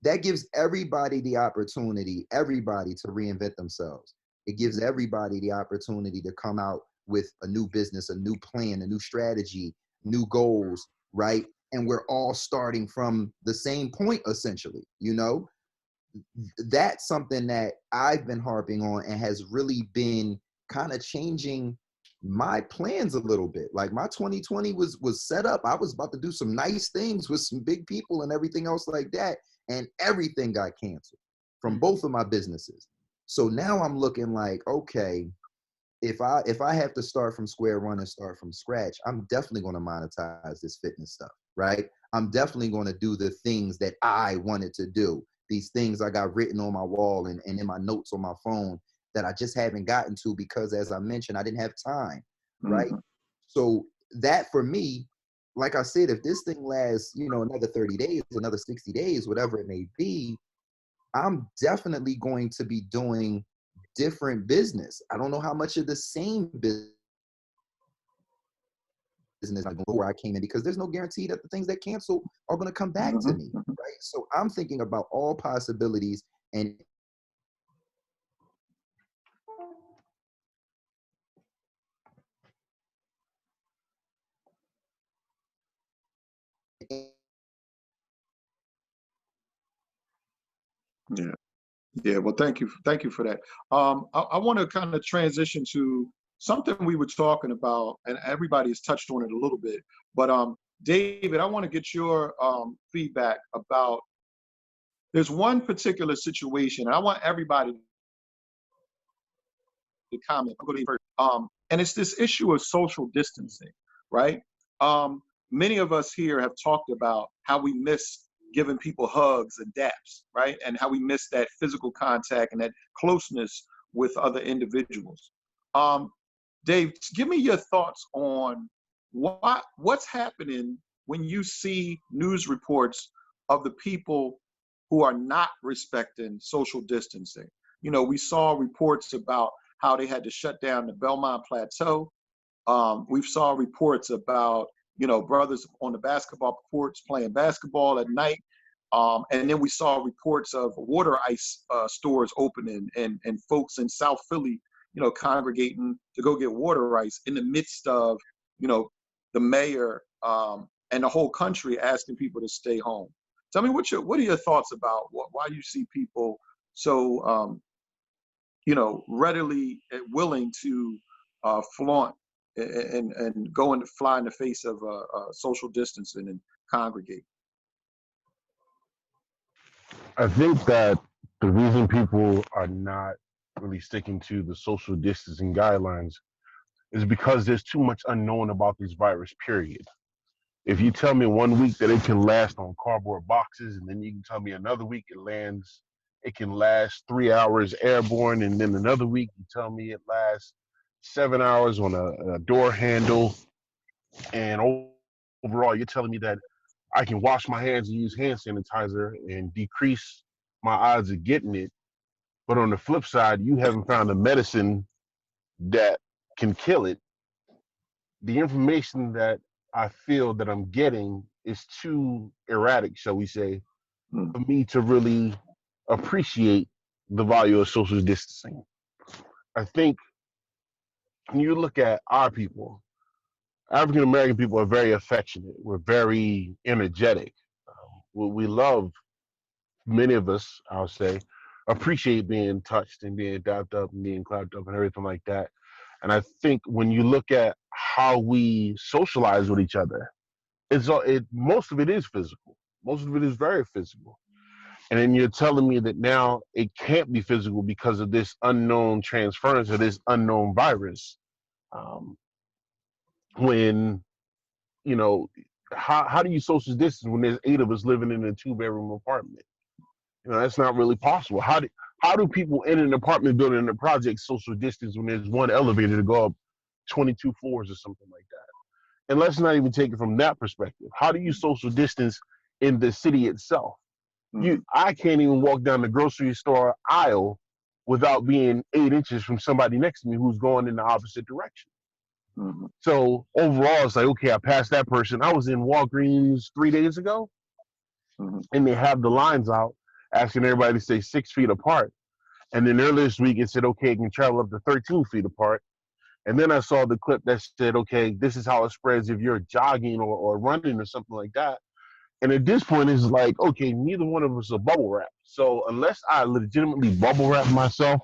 That gives everybody the opportunity, everybody to reinvent themselves. It gives everybody the opportunity to come out with a new business, a new plan, a new strategy, new goals, right? And we're all starting from the same point, essentially, you know? That's something that I've been harping on and has really been kind of changing my plans a little bit. Like my 2020 was set up. I was about to do some nice things with some big people and everything else like that. And everything got canceled from both of my businesses. So now I'm looking like, okay, if I have to start from square one and start from scratch, I'm definitely going to monetize this fitness stuff, right? I'm definitely going to do the things that I wanted to do. These things I got written on my wall and in my notes on my phone that I just haven't gotten to because, as I mentioned, I didn't have time, right? Mm-hmm. So that for me, like I said, if this thing lasts, you know, another 30 days, another 60 days, whatever it may be, I'm definitely going to be doing different business. I don't know how much of the same business where I came in, because there's no guarantee that the things that cancel are going to come back to me, right? So I'm thinking about all possibilities, and Yeah. Well, thank you for that. I want to kind of transition to something we were talking about, and everybody has touched on it a little bit. But David, I want to get your feedback about. There's one particular situation, and I want everybody to comment. I'm going to first. And it's this issue of social distancing, right? Many of us here have talked about how we miss giving people hugs and daps, right? And how we miss that physical contact and that closeness with other individuals. Dave, give me your thoughts on what's happening when you see news reports of the people who are not respecting social distancing. You know, we saw reports about how they had to shut down the Belmont Plateau. We saw reports about, you know, brothers on the basketball courts playing basketball at night. And then we saw reports of water ice stores opening and folks in South Philly, you know, congregating to go get water ice in the midst of, you know, the mayor and the whole country asking people to stay home. Tell me what are your thoughts about why you see people so readily willing to flaunt and go and fly in the face of social distancing and congregate? I think that the reason people are not really sticking to the social distancing guidelines is because there's too much unknown about this virus, period. If you tell me 1 week that it can last on cardboard boxes, and then you can tell me another week it can last 3 hours airborne, and then another week you tell me it lasts 7 hours on a door handle, and overall you're telling me that I can wash my hands and use hand sanitizer and decrease my odds of getting it. But on the flip side, you haven't found a medicine that can kill it. The information that I feel that I'm getting is too erratic, shall we say, for me to really appreciate the value of social distancing. I think when you look at our people, African American people are very affectionate. We're very energetic. We love, many of us, I'll say, appreciate being touched and being dapped up and being clapped up and everything like that. And I think when you look at how we socialize with each other, most of it is physical. Most of it is very physical. And then you're telling me that now it can't be physical because of this unknown transference of this unknown virus. When, how do you social distance when there's 8 of us living in a 2-bedroom apartment? That's not really possible. How do people in an apartment building in a project social distance when there's one elevator to go up 22 floors or something like that? And let's not even take it from that perspective. How do you social distance in the city itself? I can't even walk down the grocery store aisle without being 8 inches from somebody next to me who's going in the opposite direction. So overall, it's like, okay, I passed that person. I was in Walgreens 3 days ago, and they have the lines out asking everybody to stay 6 feet apart. And then earlier this week, it said, okay, it can travel up to 13 feet apart. And then I saw the clip that said, okay, this is how it spreads if you're jogging or running or something like that. And at this point, it's like, okay, neither one of us are bubble wrap. So unless I legitimately bubble wrap myself,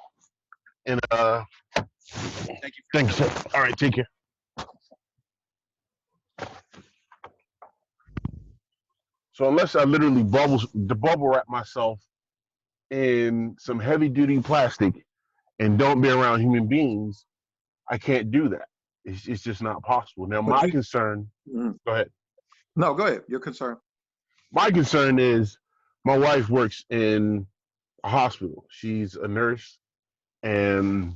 and thank you, sir. All right, take care. So unless I literally bubble wrap myself in some heavy duty plastic and don't be around human beings, I can't do that. It's just not possible. Now, my concern, go ahead. No, go ahead. Your concern. My concern is my wife works in a hospital. She's a nurse, and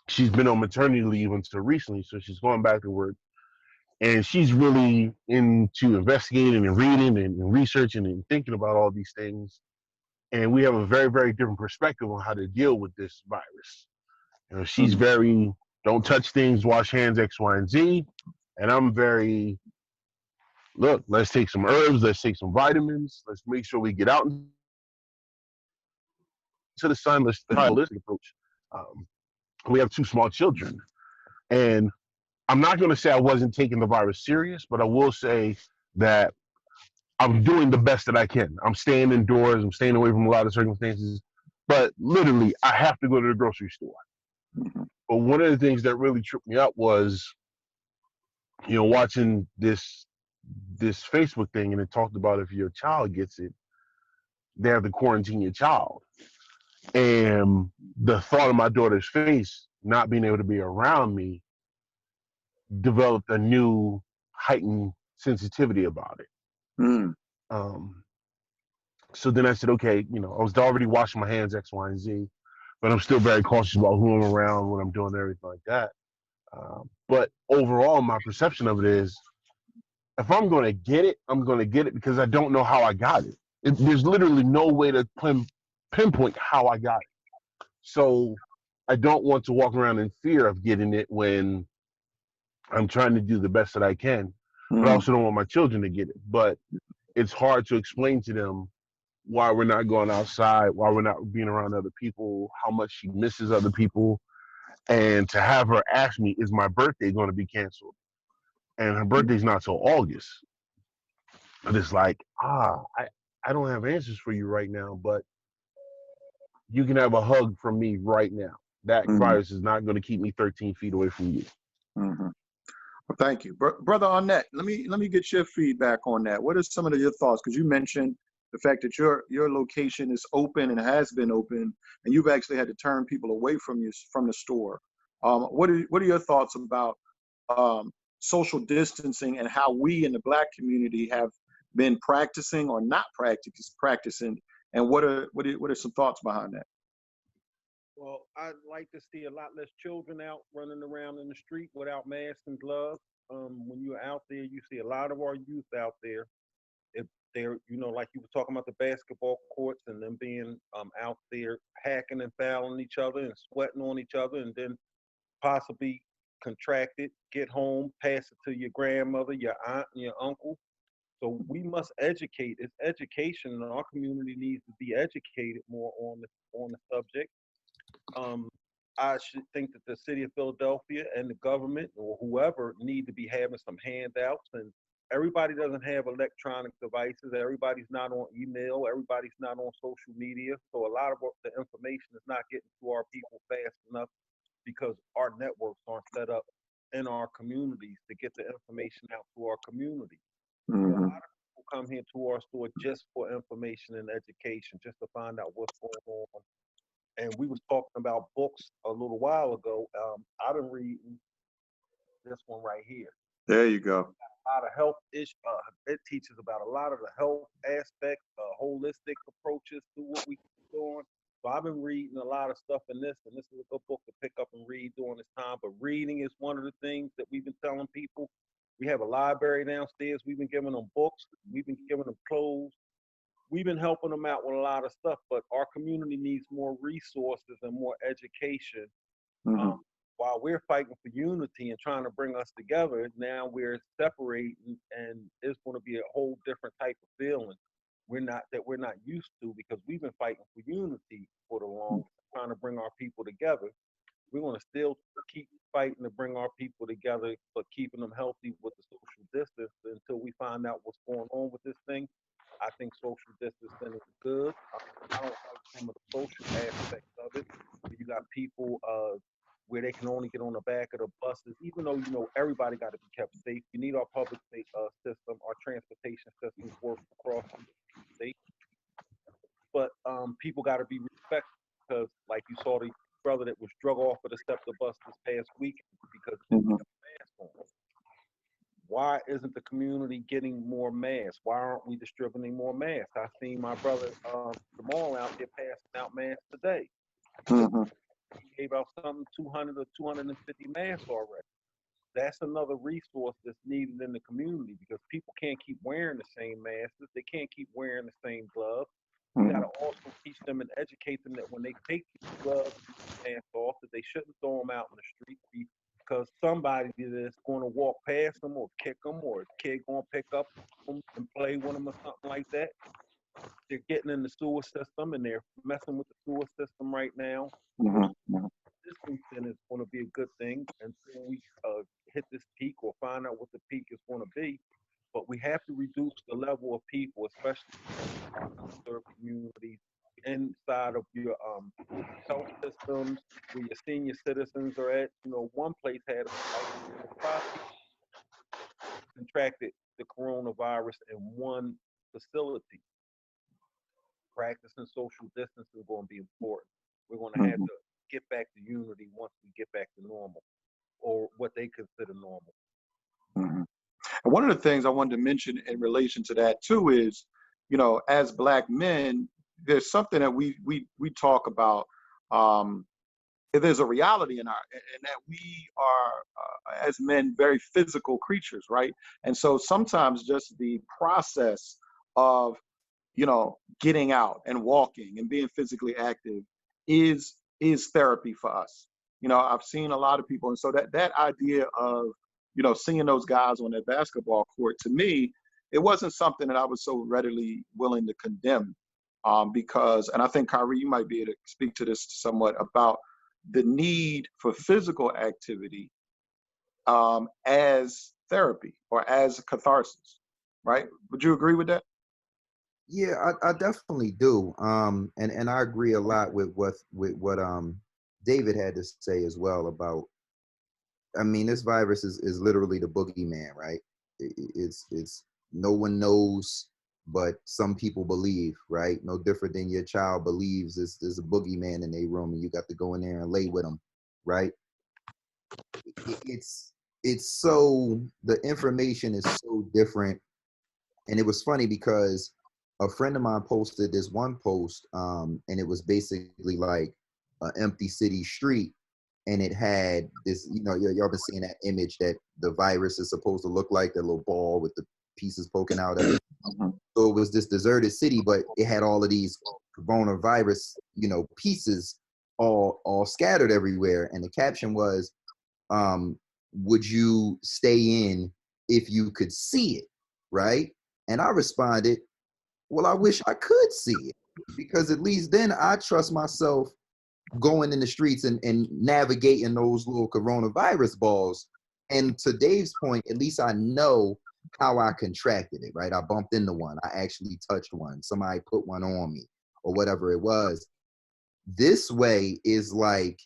she's been on maternity leave until recently, so she's going back to work. And she's really into investigating and reading and researching and thinking about all these things. And we have a very, very different perspective on how to deal with this virus. She's very, don't touch things, wash hands, X, Y, and Z. And I'm very, look, let's take some herbs, let's take some vitamins, let's make sure we get out into the sun, let's try a holistic approach. We have 2 small children. And I'm not going to say I wasn't taking the virus serious, but I will say that I'm doing the best that I can. I'm staying indoors. I'm staying away from a lot of circumstances. But literally, I have to go to the grocery store. But one of the things that really tripped me up was, watching this Facebook thing, and it talked about if your child gets it, they have to quarantine your child. And the thought of my daughter's face not being able to be around me developed a new heightened sensitivity about it. So then I said, okay, I was already washing my hands, X, Y, and Z, but I'm still very cautious about who I'm around, what I'm doing, everything like that. But overall, my perception of it is, if I'm going to get it, I'm going to get it because I don't know how I got it. There's literally no way to pinpoint how I got it. So I don't want to walk around in fear of getting it when I'm trying to do the best that I can, but I also don't want my children to get it. But it's hard to explain to them why we're not going outside, why we're not being around other people, how much she misses other people. And to have her ask me, is my birthday going to be canceled? And her birthday's not till August. But it's like, I I don't have answers for you right now, but you can have a hug from me right now. That virus is not going to keep me 13 feet away from you. Mm-hmm. Well, thank you, brother Arnett. Let me get your feedback on that. What are some of your thoughts? Because you mentioned the fact that your location is open and has been open, and you've actually had to turn people away from the store. What are your thoughts about social distancing and how we in the Black community have been practicing or not practicing, and what are some thoughts behind that? Well, I'd like to see a lot less children out running around in the street without masks and gloves. When you're out there, you see a lot of our youth out there. If they're, like you were talking about the basketball courts and them being out there hacking and fouling each other and sweating on each other, and then possibly contract it, get home, pass it to your grandmother, your aunt, and your uncle. So we must educate. It's education, and our community needs to be educated more on the subject. I should think that the city of Philadelphia and the government or whoever need to be having some handouts, and everybody doesn't have electronic devices. Everybody's not on email. Everybody's not on social media. So a lot of the information is not getting to our people fast enough because our networks aren't set up in our communities to get the information out to our community. Mm-hmm. So a lot of people come here to our store just for information and education, just to find out what's going on. And we was talking about books a little while ago. I've been reading this one right here. There you go. A lot of health issues. It teaches about a lot of the health aspects, holistic approaches to what we keep doing. So I've been reading a lot of stuff in this, and this is a good book to pick up and read during this time. But reading is one of the things that we've been telling people. We have a library downstairs. We've been giving them books. We've been giving them clothes. We've been helping them out with a lot of stuff, but our community needs more resources and more education. Mm-hmm. While we're fighting for unity and trying to bring us together, now we're separating, and it's going to be a whole different type of feeling. We're not used to, because we've been fighting for unity for the longest, trying to bring our people together. We're going to still keep fighting to bring our people together, but keeping them healthy with the social distance until we find out what's going on with this thing. I think social distancing is good. I don't like some of the social aspects of it. You got people where they can only get on the back of the buses, even though everybody got to be kept safe. We need our public system, our transportation systems work across the state. But people got to be respectful, because, like you saw the brother that was drug off of the SEPTA bus this past week because he didn't have a mask on. Why isn't the community getting more masks? Why aren't we distributing more masks? I seen my brother Jamal out there passing out masks today. Mm-hmm. He gave out something 200 or 250 masks already. That's another resource that's needed in the community, because people can't keep wearing the same masks. They can't keep wearing the same gloves. We got to also teach them and educate them that when they take these gloves and masks off, that they shouldn't throw them out in the street, because somebody is going to walk past them or kick them, or a kid going to pick up them and play with them or something like that. They're getting in the sewer system, and they're messing with the sewer system right now. Distancing is going to be a good thing until we hit this peak or find out what the peak is going to be. But we have to reduce the level of people, especially in our underserved communities, inside of your health systems, where your senior citizens are at. One place had contracted the coronavirus in one facility. Practicing social distancing is going to be important. We're going to have to get back to unity once we get back to normal, or what they consider normal. Mm-hmm. And one of the things I wanted to mention in relation to that too is, as Black men, there's something that we talk about. There's a reality in that we are, as men, very physical creatures, right? And so sometimes just the process of, getting out and walking and being physically active is therapy for us. I've seen a lot of people, and so that idea of, seeing those guys on that basketball court, to me, it wasn't something that I was so readily willing to condemn, because, and I think, Kyree, you might be able to speak to this somewhat about the need for physical activity as therapy or as catharsis, right? Would you agree with that? Yeah, I definitely do. And I agree a lot with what David had to say as well about. I mean, this virus is literally the boogeyman, right? It's no one knows, but some people believe, right? No different than your child believes there's a boogeyman in their room, and you got to go in there and lay with them, right? It's so, the information is so different. And it was funny because a friend of mine posted this one post, and it was basically like an empty city street, and it had this, y'all been seeing that image that the virus is supposed to look like, that little ball with the pieces poking out of it. So it was this deserted city, but it had all of these coronavirus, pieces all scattered everywhere. And the caption was, would you stay in if you could see it, right? And I responded, well, I wish I could see it, because at least then I trust myself going in the streets and navigating those little coronavirus balls. And to Dave's point, at least I know how I contracted it, right? I bumped into one. I actually touched one. Somebody put one on me or whatever it was. This way is like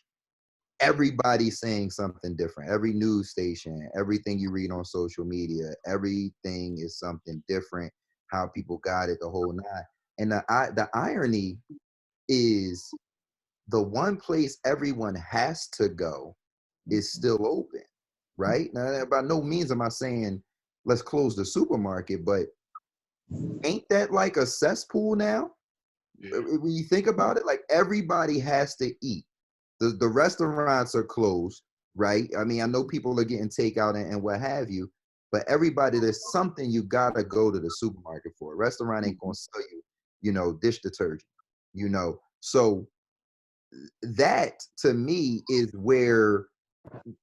everybody's saying something different. Every news station, everything you read on social media, everything is something different. How people got it, the whole nine. And the irony is, the one place everyone has to go is still open, right? Now, by no means am I saying let's close the supermarket, but ain't that like a cesspool now? Yeah. When you think about it, like everybody has to eat. The restaurants are closed, right? I mean, I know people are getting takeout and what have you, but everybody, there's something you gotta go to the supermarket for. A restaurant ain't gonna sell you, dish detergent, So that to me is where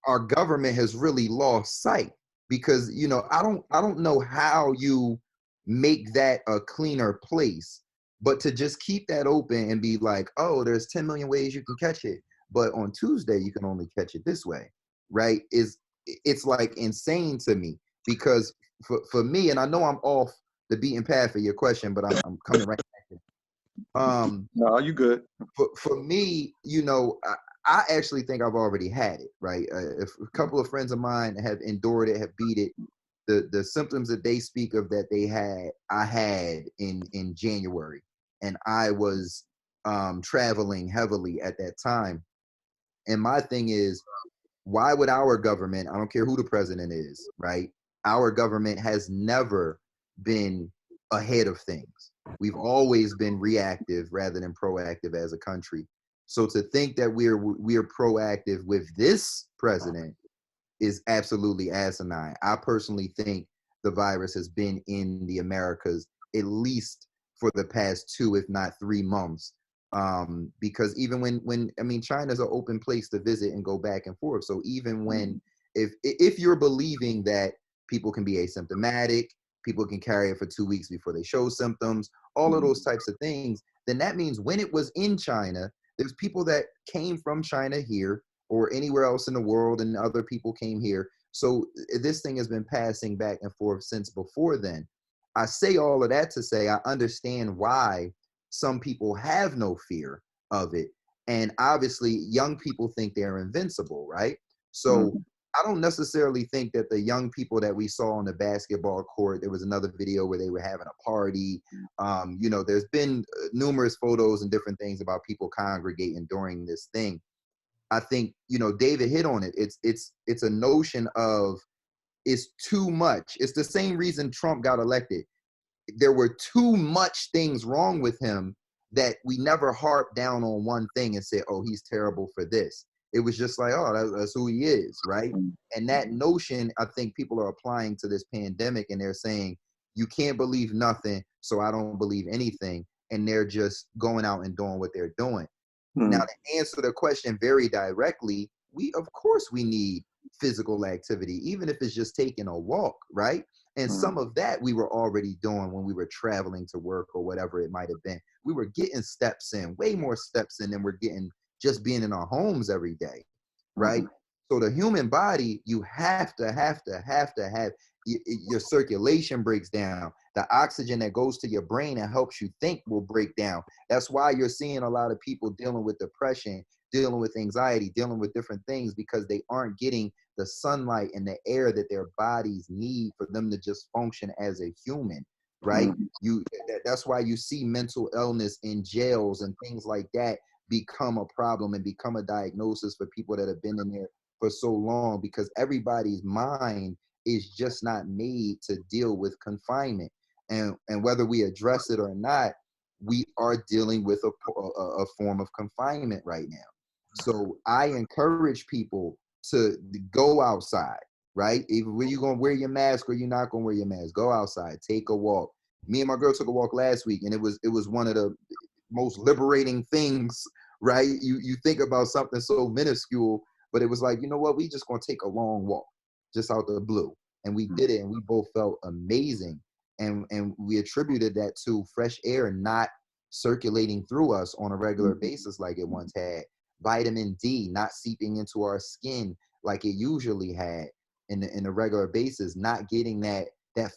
our government has really lost sight, because I don't know how you make that a cleaner place, but to just keep that open and be like, oh, there's 10 million ways you can catch it, but on Tuesday you can only catch it this way, right? It's like insane to me, because for me, and I know I'm off the beaten path for your question, but I'm coming right back. No, you good. For me, I actually think I've already had it, right? If a couple of friends of mine have endured it, have beat it, the symptoms that they speak of that they had, I had in January, and I was traveling heavily at that time. And my thing is, why would our government, I don't care who the president is, right? Our government has never been ahead of things. We've always been reactive rather than proactive as a country. So to think that we're proactive with this president is absolutely asinine. I personally think the virus has been in the Americas at least for the past 2, if not 3 months. Because even when I mean, China's an open place to visit and go back and forth. So even when, if you're believing that people can be asymptomatic, people can carry it for 2 weeks before they show symptoms, all of those types of things, then that means when it was in China, there's people that came from China here or anywhere else in the world, and other people came here. So this thing has been passing back and forth since before then. I say all of that to say I understand why some people have no fear of it. And obviously, young people think they're invincible, right? So I don't necessarily think that the young people that we saw on the basketball court, there was another video where they were having a party. There's been numerous photos and different things about people congregating during this thing. I think, David hit on it. It's a notion of, it's too much. It's the same reason Trump got elected. There were too much things wrong with him that we never harped down on one thing and said, oh, he's terrible for this. It was just like, oh, that's who he is, right? And that notion, I think people are applying to this pandemic, and they're saying, you can't believe nothing, so I don't believe anything. And they're just going out and doing what they're doing. Now, to answer the question very directly, of course we need physical activity, even if it's just taking a walk, right? And some of that we were already doing when we were traveling to work or whatever it might have been. We were getting steps in, way more steps in than we're getting just being in our homes every day, right? So the human body, you have to have, your circulation breaks down. The oxygen that goes to your brain and helps you think will break down. That's why you're seeing a lot of people dealing with depression, dealing with anxiety, dealing with different things, because they aren't getting the sunlight and the air that their bodies need for them to just function as a human, right? That's why you see mental illness in jails and things like that become a problem and become a diagnosis for people that have been in there for so long, because everybody's mind is just not made to deal with confinement. And whether we address it or not, we are dealing with a form of confinement right now. So I encourage people to go outside, right? Even when you're gonna wear your mask or you're not gonna wear your mask, go outside, take a walk. Me and my girl took a walk last week, and it was one of the most liberating things, right? You think about something so minuscule, but it was like, you know what? We just gonna take a long walk, just out the blue, and we did it, and we both felt amazing, and we attributed that to fresh air not circulating through us on a regular basis like it once had. Vitamin D not seeping into our skin like it usually had in a regular basis, not getting that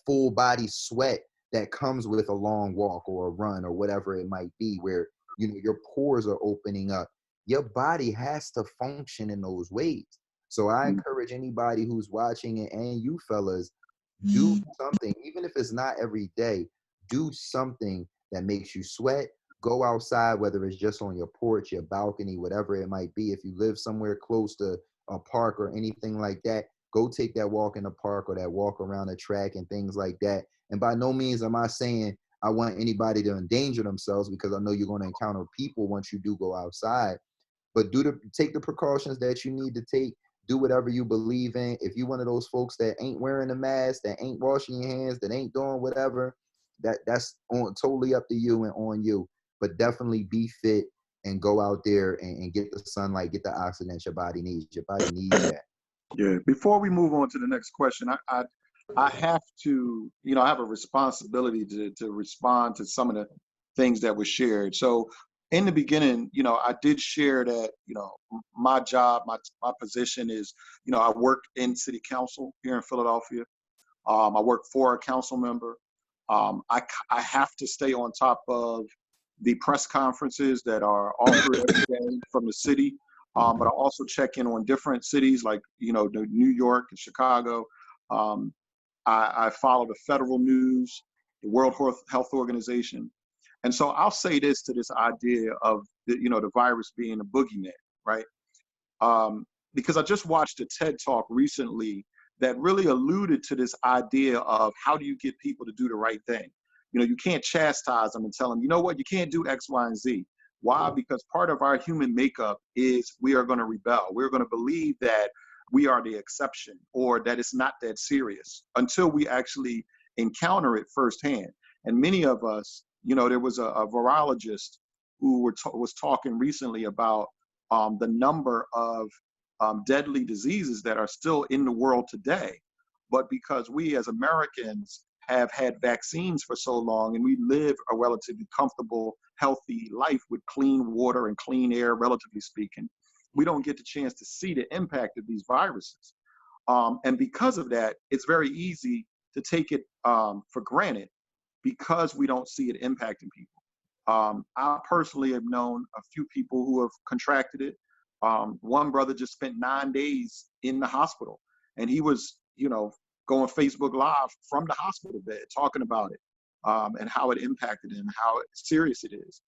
full body sweat that comes with a long walk or a run or whatever it might be, where your pores are opening up. Your body has to function in those ways. So I encourage anybody who's watching it, and you fellas, do something, even if it's not every day, do something that makes you sweat. Go outside, whether it's just on your porch, your balcony, whatever it might be. If you live somewhere close to a park or anything like that, go take that walk in the park or that walk around the track and things like that. And by no means am I saying I want anybody to endanger themselves, because I know you're going to encounter people once you do go outside. But take the precautions that you need to take. Do whatever you believe in. If you're one of those folks that ain't wearing a mask, that ain't washing your hands, that ain't doing whatever, that's totally up to you and on you. But definitely be fit and go out there and get the sunlight, get the oxygen your body needs. Your body needs that. Yeah. Before we move on to the next question, I have to, I have a responsibility to respond to some of the things that were shared. So in the beginning, I did share that, my job, my position is, I work in city council here in Philadelphia. I work for a council member. I have to stay on top of the press conferences that are offered every day from the city. But I also check in on different cities like, New York and Chicago. I follow the federal news, the World Health Organization. And so I'll say this to this idea of the virus being a boogeyman, right? Because I just watched a TED Talk recently that really alluded to this idea of how do you get people to do the right thing? You can't chastise them and tell them, you know what, you can't do X, Y, and Z. Why? Because part of our human makeup is we are going to rebel. We're going to believe that we are the exception, or that it's not that serious until we actually encounter it firsthand. And many of us, there was a virologist who was talking recently about the number of deadly diseases that are still in the world today. But because we as Americans have had vaccines for so long, and we live a relatively comfortable, healthy life with clean water and clean air, relatively speaking, we don't get the chance to see the impact of these viruses. And because of that, it's very easy to take it for granted because we don't see it impacting people. I personally have known a few people who have contracted it. One brother just spent 9 days in the hospital, and he was, going Facebook Live from the hospital bed, talking about it and how it impacted him, how serious it is,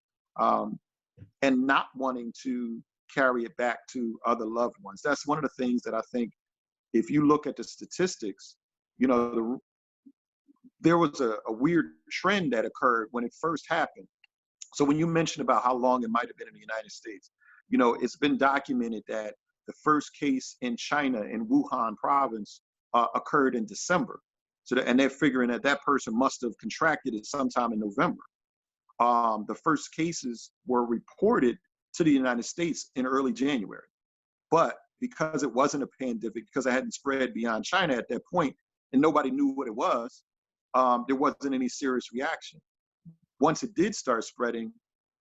and not wanting to carry it back to other loved ones. That's one of the things that I think, if you look at the statistics, there was a weird trend that occurred when it first happened. So when you mentioned about how long it might have been in the United States, it's been documented that the first case in China, in Wuhan province, occurred in December. And they're figuring that person must have contracted it sometime in November. The first cases were reported to the United States in early January. But because it wasn't a pandemic, because it hadn't spread beyond China at that point, and nobody knew what it was, there wasn't any serious reaction. Once it did start spreading,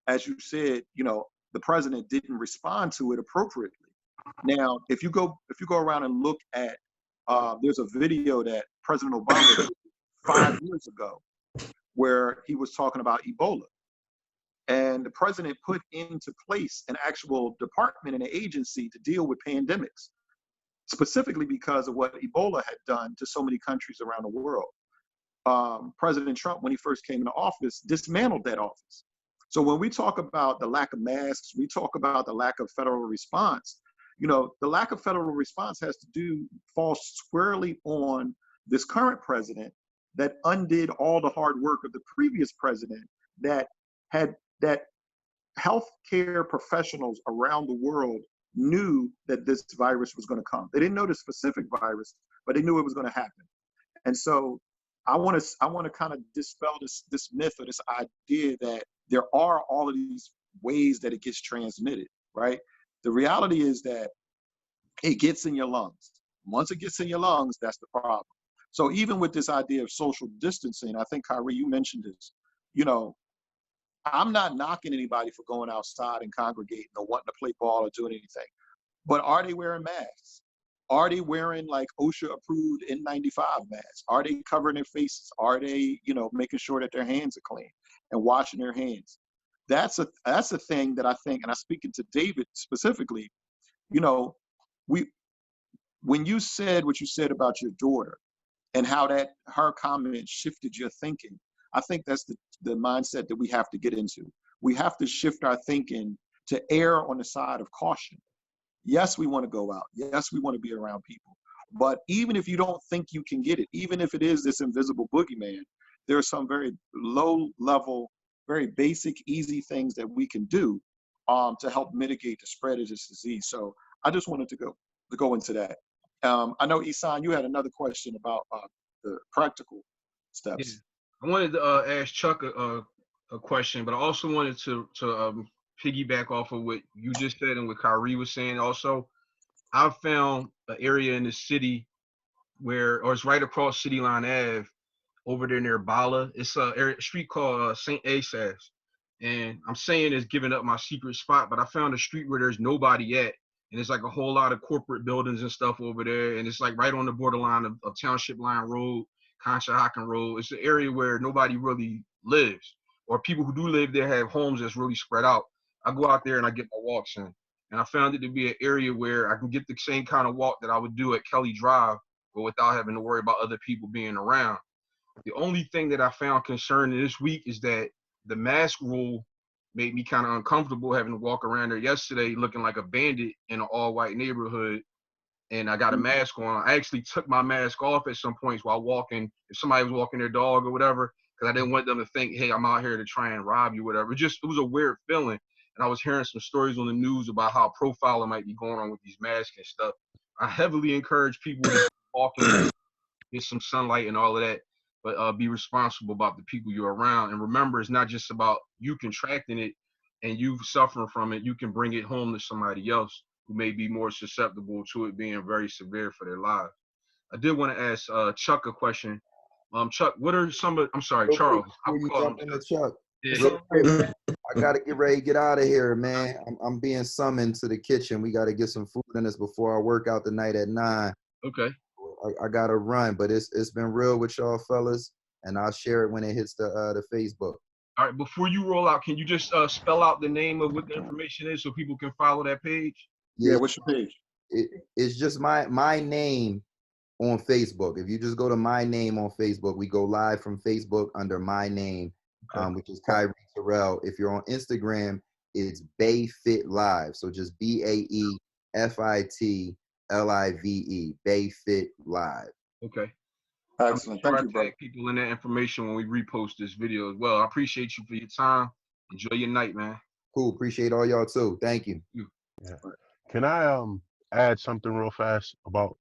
as you said, the president didn't respond to it appropriately. Now, if you go around and look at, there's a video that President Obama did 5 years ago, where he was talking about Ebola. And the president put into place an actual department and an agency to deal with pandemics, specifically because of what Ebola had done to so many countries around the world. President Trump, when he first came into office, dismantled that office. So when we talk about the lack of masks, we talk about the lack of federal response. You know, the lack of federal response falls squarely on this current president that undid all the hard work of the previous president that healthcare professionals around the world knew that this virus was going to come. They didn't know the specific virus, but they knew it was going to happen. And so I want to kind of dispel this myth or this idea that there are all of these ways that it gets transmitted, right? The reality is that it gets in your lungs. Once it gets in your lungs, that's the problem. So even with this idea of social distancing, I think, Kyree, you mentioned this, you know, I'm not knocking anybody for going outside and congregating or wanting to play ball or doing anything, but are they wearing masks? Are they wearing like OSHA approved N95 masks? Are they covering their faces? Are they, you know, making sure that their hands are clean and washing their hands? That's a thing that I think, and I'm speaking to David specifically, you know, when you said what you said about your daughter and how her comment shifted your thinking, I think that's the mindset that we have to get into. We have to shift our thinking to err on the side of caution. Yes, we want to go out. Yes, we want to be around people. But even if you don't think you can get it, even if it is this invisible boogeyman, there are some very low level, very basic, easy things that we can do to help mitigate the spread of this disease. So I just wanted to go into that. I know, Ihsan, you had another question about the practical steps. Yeah. I wanted to ask Chuck a question, but I also wanted to piggyback off of what you just said and what Kyree was saying. Also, I found an area in the city or it's right across City Line Ave, over there near Bala. It's a street called St. Asaph, and I'm saying it's giving up my secret spot, but I found a street where there's nobody at, and it's like a whole lot of corporate buildings and stuff over there, and it's like right on the borderline of Township Line Road, Conshohocken Road. It's an area where nobody really lives, or people who do live there have homes that's really spread out. I go out there and I get my walks in, and I found it to be an area where I can get the same kind of walk that I would do at Kelly Drive, but without having to worry about other people being around. The only thing that I found concerning this week is that the mask rule made me kind of uncomfortable having to walk around there yesterday looking like a bandit in an all-white neighborhood, and I got a mask on. I actually took my mask off at some points while walking, if somebody was walking their dog or whatever, because I didn't want them to think, hey, I'm out here to try and rob you or whatever. It was a weird feeling. And I was hearing some stories on the news about how profiling might be going on with these masks and stuff. I heavily encourage people to walk and get some sunlight and all of that, but be responsible about the people you're around. And remember, it's not just about you contracting it and you suffering from it. You can bring it home to somebody else who may be more susceptible to it being very severe for their lives. I did want to ask Chuck a question. Chuck, what are some of, I'm sorry, Charles. Before you jump into Chuck, Yeah. I got to get ready to get out of here, man. I'm being summoned to the kitchen. We got to get some food in us before I work out tonight at 9. Okay. I got to run, but it's been real with y'all fellas, and I'll share it when it hits the Facebook. All right, before you roll out, can you just spell out the name of what the information is so people can follow that page? Yeah, what's your page? It's just my name on Facebook. If you just go to my name on Facebook, we go live from Facebook under my name, which is Kyree Terrell. If you're on Instagram, it's BayFit Live. So just BAEFITLIVE, BayFit Live. Okay. Excellent. Thank you, bro. Tag people in that information when we repost this video as well. I appreciate you for your time. Enjoy your night, man. Cool. Appreciate all y'all too. Thank you. Yeah. Can I add something real fast about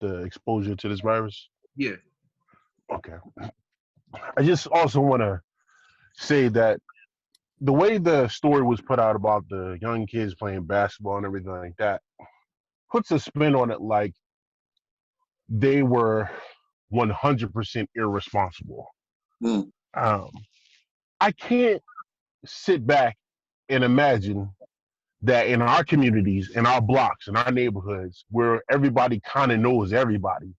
the exposure to this virus? Yeah. Okay. I just also want to say that the way the story was put out about the young kids playing basketball and everything like that puts a spin on it like they were 100% irresponsible. I can't sit back and imagine that in our communities, in our blocks, in our neighborhoods, where everybody kind of knows everybody,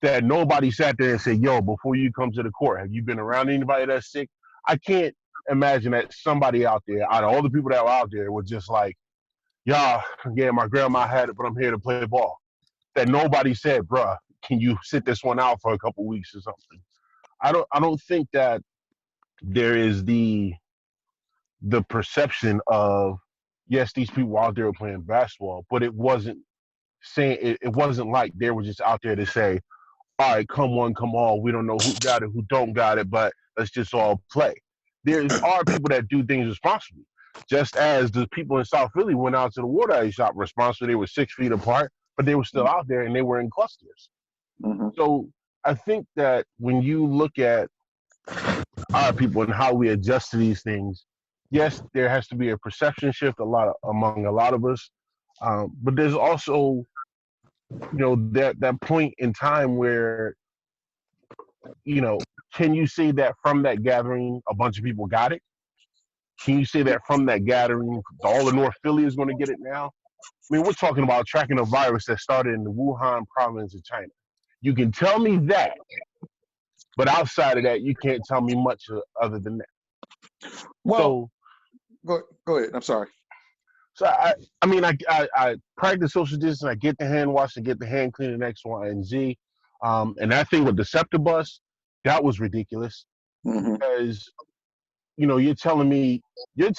that nobody sat there and said, yo, before you come to the court, have you been around anybody that's sick? I can't imagine that somebody out there, out of all the people that were out there, was just like, yeah, my grandma had it, but I'm here to play ball. That nobody said, bruh, can you sit this one out for a couple weeks or something? I don't think that there is the perception of, yes, these people out there playing basketball, but it wasn't it wasn't like they were just out there to say, all right, come one, come all. We don't know who got it, who don't got it, but let's just all play. There are people that do things responsibly. Just as the people in South Philly went out to the water ice shop responsibly, they were 6 feet apart, but they were still out there and they were in clusters. Mm-hmm. So I think that when you look at our people and how we adjust to these things, yes, there has to be a perception shift among a lot of us, but there's also, that point in time where, can you say that from that gathering a bunch of people got it? Can you say that from that gathering all of North Philly is going to get it now? I mean, we're talking about tracking a virus that started in the Wuhan province of China. You can tell me that, but outside of that, you can't tell me much other than that. Well, so, go ahead. I'm sorry. So I practice social distancing. I get the hand wash, I get the hand cleaning, X, Y, and Z. And that thing with the SEPTA bus, that was ridiculous. Mm-hmm. Because, you're telling me you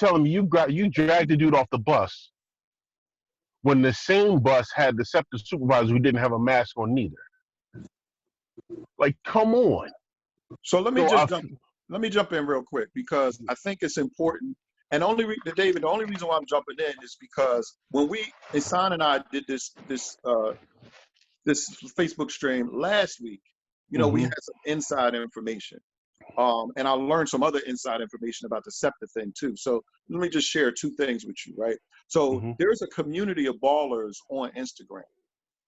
dragged the dude off the bus when the same bus had the SEPTA supervisor who didn't have a mask on neither. Like, come on. So let me jump in real quick, because I think it's important. And David, the only reason why I'm jumping in is because when Ihsan and I did this Facebook stream last week, we had some inside information. And I learned some other inside information about the SEPTA thing too. So let me just share two things with you, right? So there's a community of ballers on Instagram,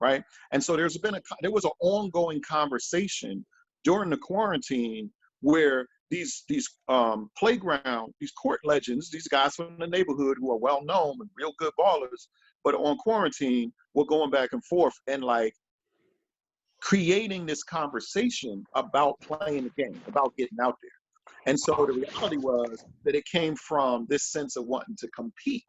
right? And so there was an ongoing conversation during the quarantine where these playground, these court legends, these guys from the neighborhood who are well known and real good ballers, but on quarantine, were going back and forth and like creating this conversation about playing the game, about getting out there. And so the reality was that it came from this sense of wanting to compete,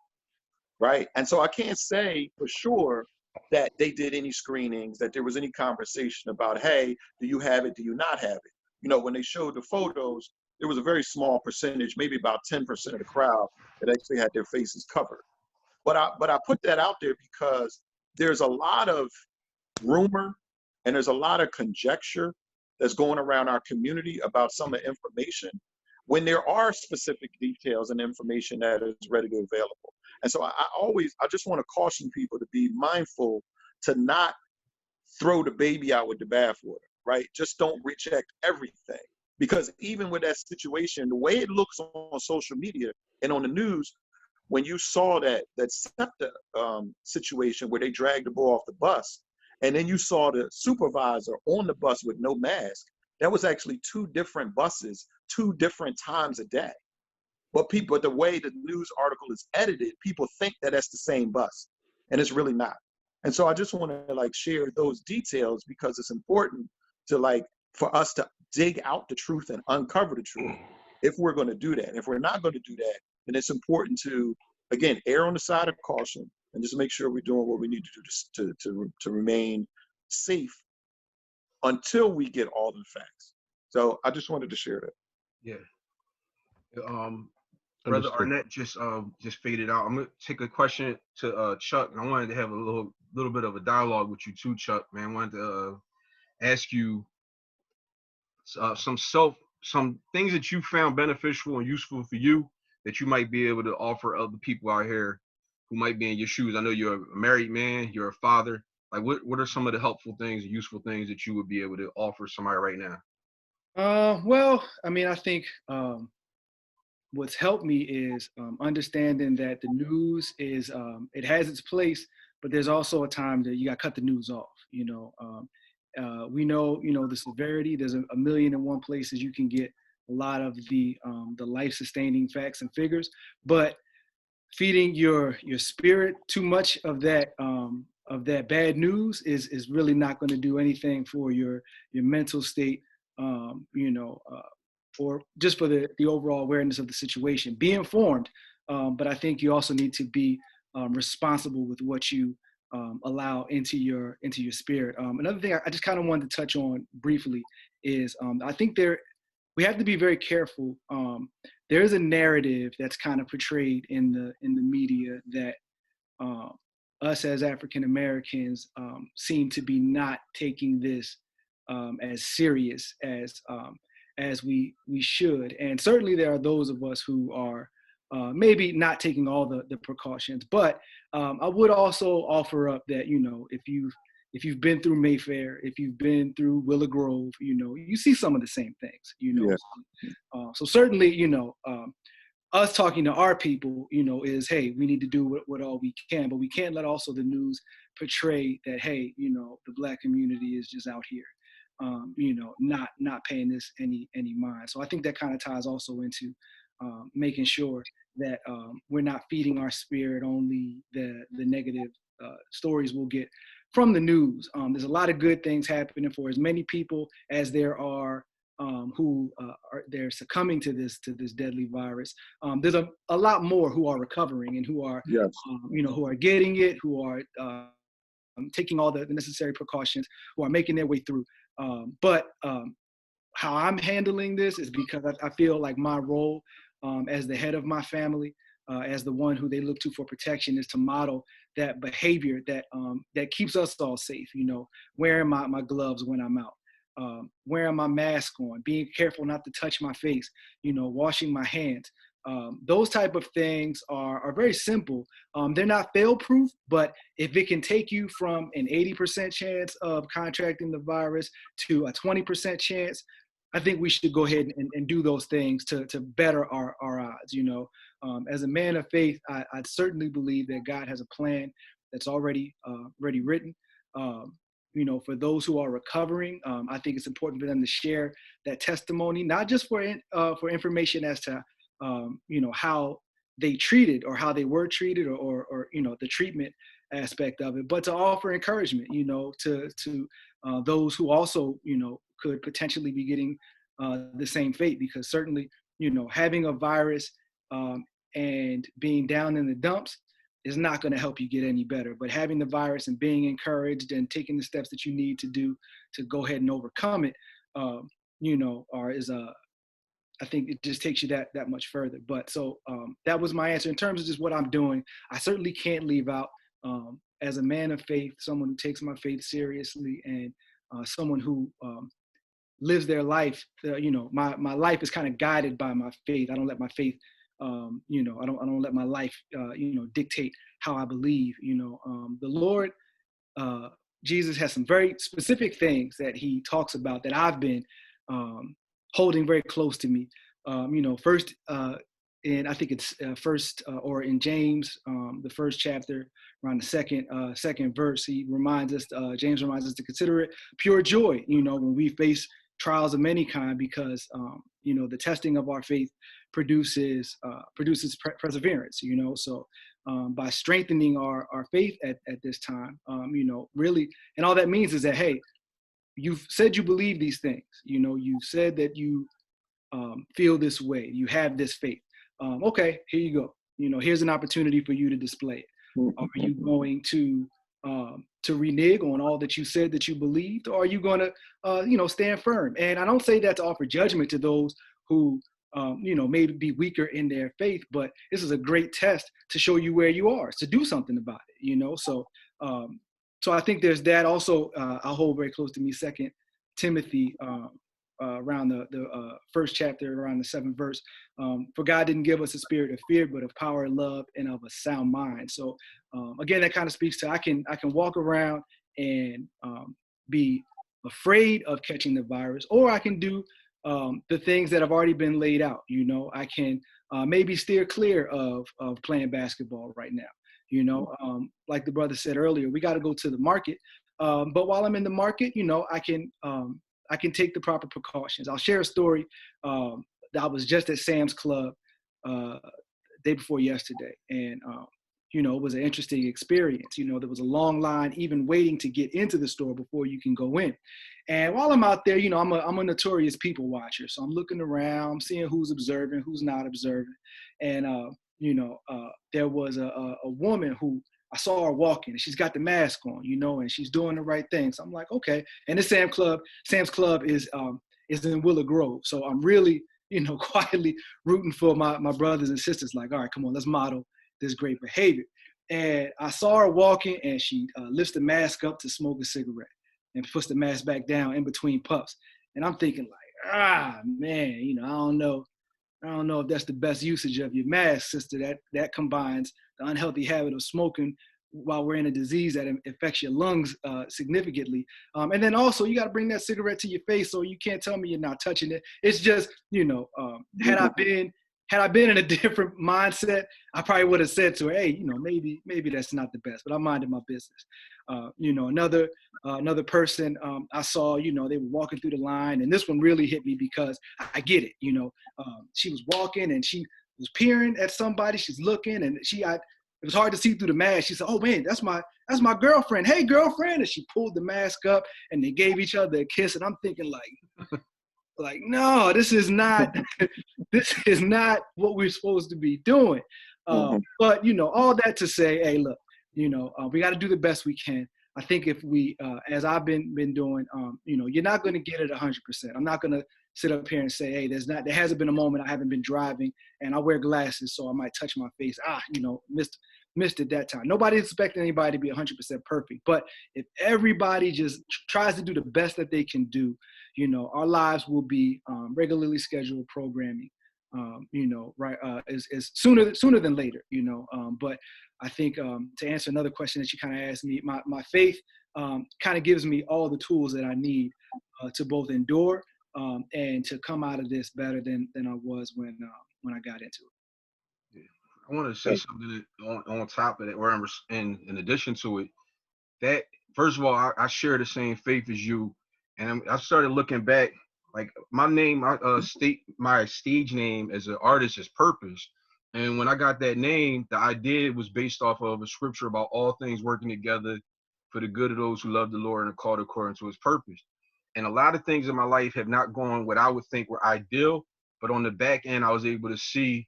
right? And so I can't say for sure that they did any screenings, that there was any conversation about, hey, do you have it, do you not have it? When they showed the photos, there was a very small percentage, maybe about 10% of the crowd, that actually had their faces covered. But I put that out there because there's a lot of rumor and there's a lot of conjecture that's going around our community about some of the information when there are specific details and information that is readily available. And so I just want to caution people to be mindful to not throw the baby out with the bathwater, right? Just don't reject everything. Because even with that situation, the way it looks on social media and on the news, when you saw that SEPTA situation where they dragged the boy off the bus, and then you saw the supervisor on the bus with no mask, that was actually two different buses, two different times a day. But the way the news article is edited, people think that that's the same bus, and it's really not. And so I just want to share those details because it's important to for us to dig out the truth and uncover the truth if we're going to do that. If we're not going to do that, then it's important to, again, err on the side of caution and just make sure we're doing what we need to do to remain safe until we get all the facts. So I just wanted to share that. Yeah. Brother Arnett just faded out. I'm gonna take a question to Chuck, and I wanted to have a little bit of a dialogue with you too, Chuck. Man, I wanted to ask you some things that you found beneficial and useful for you that you might be able to offer other people out here who might be in your shoes. I know you're a married man, you're a father. Like, what are some of the helpful things, useful things that you would be able to offer somebody right now? Well, I mean, I think what's helped me is understanding that the news is, it has its place, but there's also a time that you got to cut the news off. We know, the severity. There's a million and one places you can get a lot of the life-sustaining facts and figures, but feeding your spirit too much of that that bad news is really not going to do anything for your mental state, or just for the overall awareness of the situation. Be informed, but I think you also need to be responsible with what you allow into your spirit. Another thing I just kind of wanted to touch on briefly is I think we have to be very careful. There is a narrative that's kind of portrayed in the media that us as African Americans seem to be not taking this as serious as we should. And certainly there are those of us who are maybe not taking all the precautions. But I would also offer up that, if you've been through Mayfair, if you've been through Willow Grove, you see some of the same things, Yeah. So certainly, us talking to our people, is, hey, we need to do what all we can, but we can't let also the news portray that, hey, the Black community is just out here, not paying this any mind. So I think that kind of ties also into making sure that we're not feeding our spirit only the negative stories we'll get from the news. There's a lot of good things happening for as many people as there are who they're succumbing to this deadly virus. There's a lot more who are recovering and who are, Yes. who are getting it, who are taking all the necessary precautions, who are making their way through. But how I'm handling this is because I feel like my role as the head of my family, as the one who they look to for protection, is to model that behavior that keeps us all safe. Wearing my gloves when I'm out. Wearing my mask on, being careful not to touch my face, washing my hands. Those type of things are very simple. They're not fail-proof, but if it can take you from an 80% chance of contracting the virus to a 20% chance, I think we should go ahead and do those things to better our odds. As a man of faith, I certainly believe that God has a plan that's already written. For those who are recovering, I think it's important for them to share that testimony, not just for information as to how they treated or how they were treated or the treatment aspect of it, but to offer encouragement, to those who also could potentially be getting the same fate, because certainly having a virus and being down in the dumps is not going to help you get any better. But having the virus and being encouraged and taking the steps that you need to do to go ahead and overcome it, I think it just takes you that much further. But so that was my answer in terms of just what I'm doing. I certainly can't leave out, as a man of faith, someone who takes my faith seriously, and someone who lives their life. My life is kind of guided by my faith. I don't let my faith I don't let my life, dictate how I believe. The Lord, Jesus, has some very specific things that he talks about that I've been holding very close to me. First, and I think it's first or in James, the first chapter, around the second verse, he reminds us. James reminds us to consider it pure joy, when we face trials of many kind, because the testing of our faith produces perseverance. So by strengthening our faith at this time, really, and all that means is that, hey, you've said you believe these things. You've said that you feel this way. You have this faith. Okay, here you go. Here's an opportunity for you to display it. Are you going to renege on all that you said that you believed, or are you going to, stand firm? And I don't say that to offer judgment to those who, maybe be weaker in their faith, but this is a great test to show you where you are, to do something about it, So I think there's that. Also, I hold very close to me 2 Timothy, around the first chapter, around the 7th verse. For God didn't give us a spirit of fear, but of power, love, and of a sound mind. So again, that kind of speaks to I can walk around and be afraid of catching the virus, or I can do the things that have already been laid out. I can maybe steer clear of playing basketball right now. Like the brother said earlier, we got to go to the market. But while I'm in the market, I can take the proper precautions. I'll share a story. I was just at Sam's Club day before yesterday, and you know, it was an interesting experience. You know, there was a long line even waiting to get into the store before you can go in. And while I'm out there, you know, I'm a notorious people watcher. So I'm looking around, I'm seeing who's observing, who's not observing. And, you know, there was a woman who I saw her walking, and she's got the mask on, you know, and she's doing the right thing. So I'm like, okay. And the Sam's Club is in Willow Grove. So I'm really, you know, quietly rooting for my brothers and sisters. Like, all right, come on, let's model this great behavior. And I saw her walking, and she lifts the mask up to smoke a cigarette and puts the mask back down in between puffs. And I'm thinking like, man, you know, I don't know if that's the best usage of your mask, sister. That combines the unhealthy habit of smoking while we're in a disease that affects your lungs significantly. And then also you got to bring that cigarette to your face, so you can't tell me you're not touching it. It's just, you know, had I been in a different mindset, I probably would have said to her, hey, you know, maybe that's not the best, but I'm minding my business. You know, another person I saw, you know, they were walking through the line, and this one really hit me because I get it. You know, she was walking and she was peering at somebody. She's looking, and it was hard to see through the mask. She said, oh man, that's my girlfriend. Hey, girlfriend. And she pulled the mask up, and they gave each other a kiss. And I'm thinking like, no, this is not what we're supposed to be doing. But, you know, all that to say, hey, look, you know, we got to do the best we can. I think if we, as I've been doing, you know, you're not going to get it 100%. I'm not going to sit up here and say, hey, there hasn't been a moment I haven't been driving and I wear glasses, so I might touch my face. You know, missed it that time. Nobody's expecting anybody to be 100% perfect. But if everybody just tries to do the best that they can do, you know, our lives will be regularly scheduled programming, you know, right, is sooner than later, you know. But I think to answer another question that you kind of asked me, my faith kind of gives me all the tools that I need to both endure and to come out of this better than I was when I got into it. Yeah. I want to say something on top of that, where in addition to it, that first of all, I share the same faith as you, and I started looking back. Like my name, my stage name as an artist is Purpose. And when I got that name, the idea was based off of a scripture about all things working together for the good of those who love the Lord and are called according to his purpose. And a lot of things in my life have not gone what I would think were ideal, but on the back end, I was able to see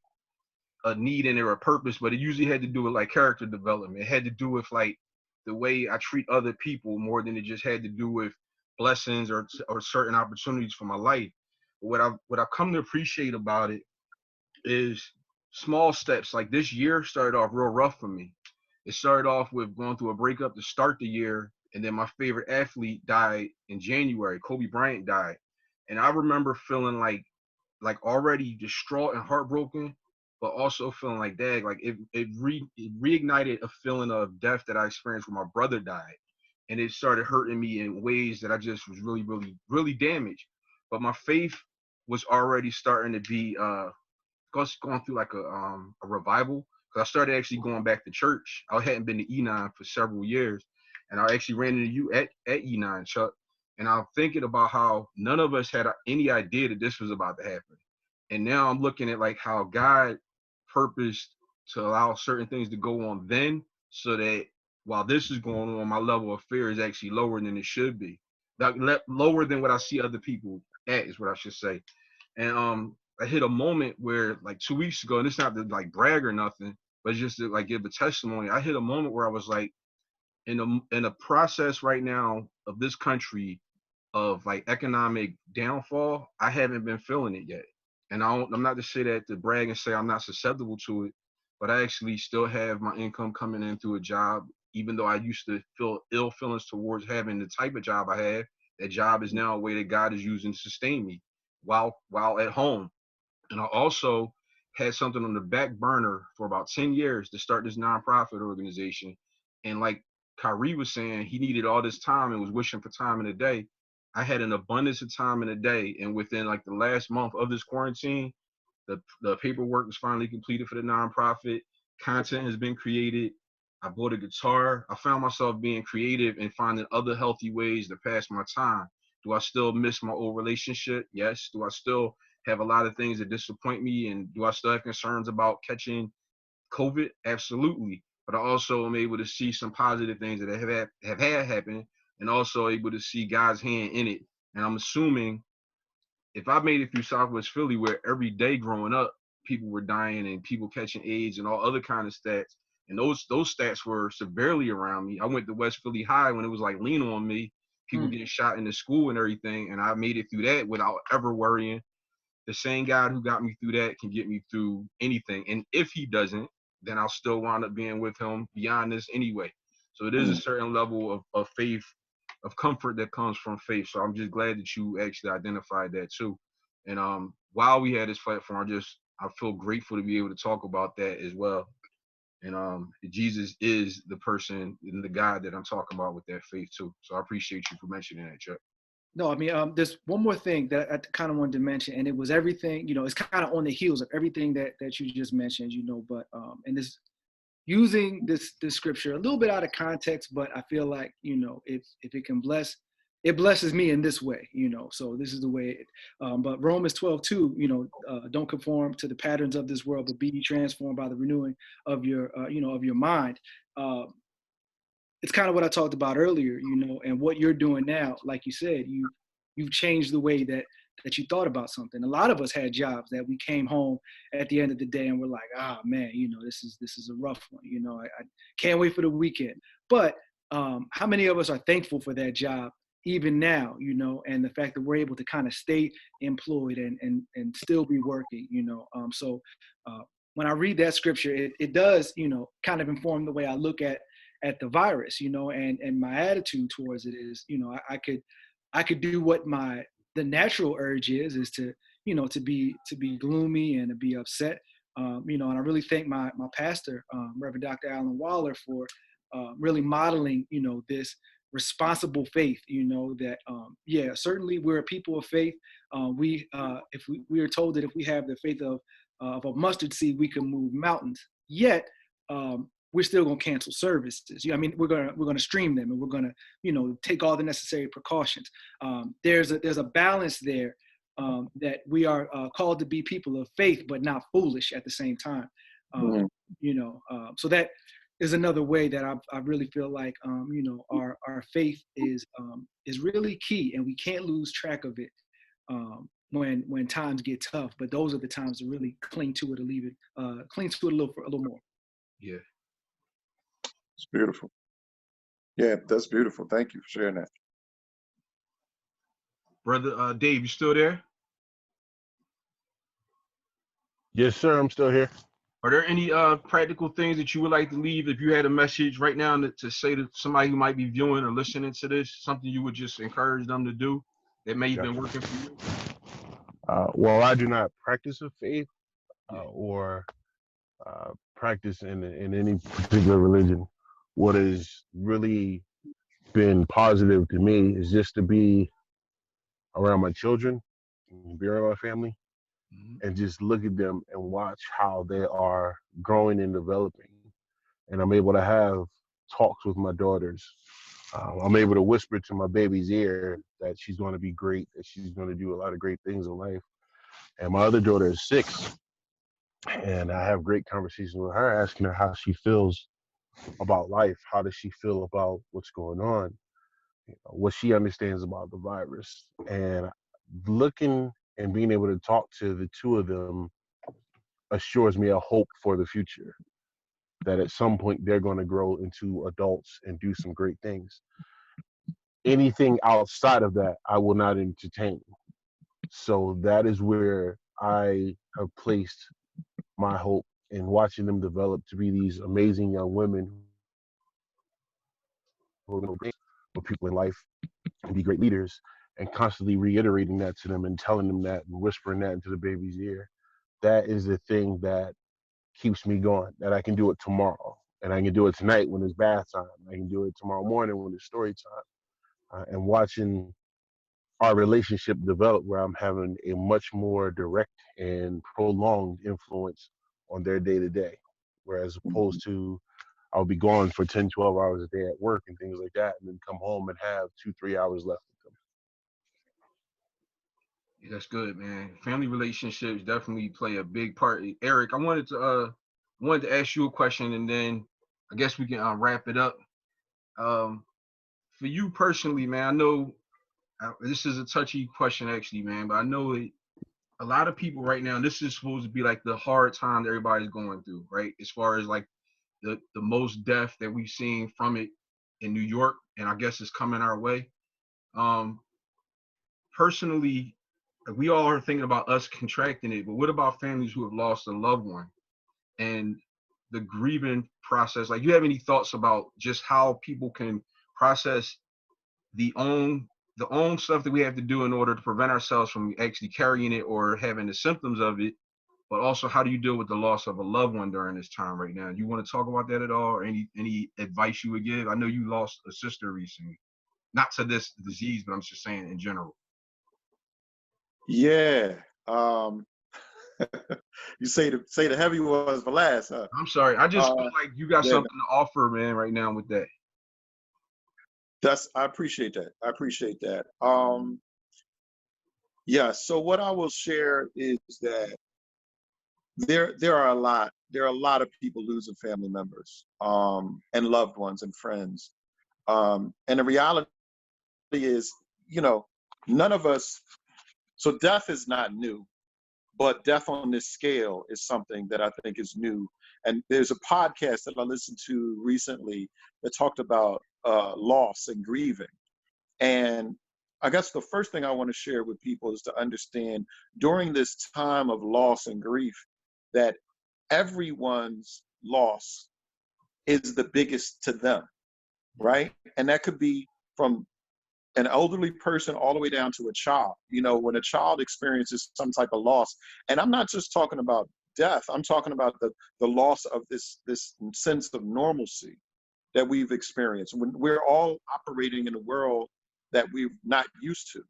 a need in there, a purpose, but it usually had to do with like character development. It had to do with like the way I treat other people more than it just had to do with blessings or certain opportunities for my life. What I've come to appreciate about it is small steps. Like this year started off real rough for me. It started off with going through a breakup to start the year, and then my favorite athlete died in January. Kobe Bryant died, and I remember feeling like already distraught and heartbroken, but also feeling like, dang, like it reignited a feeling of death that I experienced when my brother died, and it started hurting me in ways that I just was really, really, really damaged. But my faith was already starting to be going through like a revival, because I started actually going back to church. I hadn't been to E9 for several years, and I actually ran into you at E9, Chuck. And I'm thinking about how none of us had any idea that this was about to happen. And now I'm looking at like how God purposed to allow certain things to go on then, so that while this is going on, my level of fear is actually lower than it should be. Like lower than what I see other people at is what I should say. And I hit a moment where like 2 weeks ago, and it's not to like brag or nothing, but just to like give a testimony. I hit a moment where I was like, in a process right now of this country of like economic downfall, I haven't been feeling it yet. And I'm not to say that to brag and say I'm not susceptible to it, but I actually still have my income coming in through a job, even though I used to feel ill feelings towards having the type of job I have. That job is now a way that God is using to sustain me while at home. And I also had something on the back burner for about 10 years to start this nonprofit organization. And like Kyree was saying, he needed all this time and was wishing for time in a day. I had an abundance of time in a day. And within like the last month of this quarantine, the paperwork was finally completed for the nonprofit. Content has been created. I bought a guitar. I found myself being creative and finding other healthy ways to pass my time. Do I still miss my old relationship? Yes. Do I still have a lot of things that disappoint me? And do I still have concerns about catching COVID? Absolutely. but I also am able to see some positive things that have had happen, and also able to see God's hand in it. And I'm assuming if I made it through Southwest Philly, where every day growing up, people were dying and people catching AIDS and all other kind of stats, and those stats were severely around me. I went to West Philly High when it was like lean on me, people getting shot in the school and everything, and I made it through that without ever worrying. The same God who got me through that can get me through anything. And if he doesn't, then I'll still wind up being with him beyond this anyway. So it is a certain level of faith, of comfort that comes from faith. So I'm just glad that you actually identified that too. And while we had this platform, I feel grateful to be able to talk about that as well. And Jesus is the person and the God that I'm talking about with that faith too. So I appreciate you for mentioning that, Chuck. No, I mean, there's one more thing that I kind of wanted to mention, and it was everything, it's kind of on the heels of everything that you just mentioned, but and this using this scripture a little bit out of context, but I feel like, if it can bless, it blesses me in this way, so this is the way but Romans 12:2, don't conform to the patterns of this world, but be transformed by the renewing of your, of your mind. It's kind of what I talked about earlier, and what you're doing now. Like you said, you've changed the way that you thought about something. A lot of us had jobs that we came home at the end of the day and we're like, man, this is a rough one. I can't wait for the weekend. But how many of us are thankful for that job even now, and the fact that we're able to kind of stay employed and still be working, so when I read that scripture, it does, kind of inform the way I look at the virus, and my attitude towards it is, I could do what the natural urge is to, to be gloomy and to be upset, and I really thank my pastor, Reverend Dr. Alan Waller, for really modeling, this responsible faith, that, certainly we're a people of faith. If we are told that if we have the faith of a mustard seed, we can move mountains. Yet, we're still going to cancel services. I mean, we're going to stream them, and we're going to, take all the necessary precautions. There's a balance there, that we are called to be people of faith, but not foolish at the same time. So that is another way that I really feel like, our faith is really key, and we can't lose track of it when times get tough. But those are the times to really cling to it or leave it, cling to it a little more. Yeah. It's beautiful. Yeah, that's beautiful. Thank you for sharing that. Brother Dave, you still there? Yes, sir. I'm still here. Are there any practical things that you would like to leave if you had a message right now to say to somebody who might be viewing or listening to this, something you would just encourage them to do that may have been working for you? Well, I do not practice a faith or practice in any particular religion. What has really been positive to me is just to be around my children, be around my family, and just look at them and watch how they are growing and developing. And I'm able to have talks with my daughters. I'm able to whisper to my baby's ear that she's going to be great, that she's going to do a lot of great things in life. And my other daughter is 6, and I have great conversations with her, asking her how she feels about life. How does she feel about what's going on? What she understands about the virus. And looking and being able to talk to the two of them assures me a hope for the future, that at some point they're going to grow into adults and do some great things. Anything outside of that, I will not entertain. So that is where I have placed my hope in watching them develop to be these amazing young women who are for people in life and be great leaders, and constantly reiterating that to them and telling them that and whispering that into the baby's ear. That is the thing that keeps me going, that I can do it tomorrow, and I can do it tonight when it's bath time. I can do it tomorrow morning when it's story time. And watching our relationship develop, where I'm having a much more direct and prolonged influence on their day to day, whereas opposed to I'll be gone for 10, 12 hours a day at work and things like that, and then come home and have 2-3 hours left with them. Yeah, that's good, man. Family relationships definitely play a big part. Eric, I wanted to ask you a question, and then I guess we can wrap it up. For you personally, man, I know this is a touchy question actually, man, but I know a lot of people right now, this is supposed to be like the hard time that everybody's going through, right? As far as like the most death that we've seen from it in New York, and I guess it's coming our way. Personally, we all are thinking about us contracting it, but what about families who have lost a loved one and the grieving process? Like, you have any thoughts about just how people can process the own stuff that we have to do in order to prevent ourselves from actually carrying it or having the symptoms of it, but also how do you deal with the loss of a loved one during this time right now? You want to talk about that at all, or any advice you would give? I know you lost a sister recently, not to this disease, but I'm just saying in general. Yeah. You say the heavy ones for last, huh? I'm sorry. I just feel like you got yeah, something to offer, man, right now with that. I appreciate that. I appreciate that. Yeah. So what I will share is that there are a lot of people losing family members, and loved ones and friends. And the reality is, none of us. So death is not new. But death on this scale is something that I think is new. And there's a podcast that I listened to recently that talked about loss and grieving. And I guess the first thing I want to share with people is to understand during this time of loss and grief that everyone's loss is the biggest to them, right? And that could be from an elderly person all the way down to a child. When a child experiences some type of loss, and I'm not just talking about death, I'm talking about the loss of this sense of normalcy that we've experienced. When we're all operating in a world that we're not used to.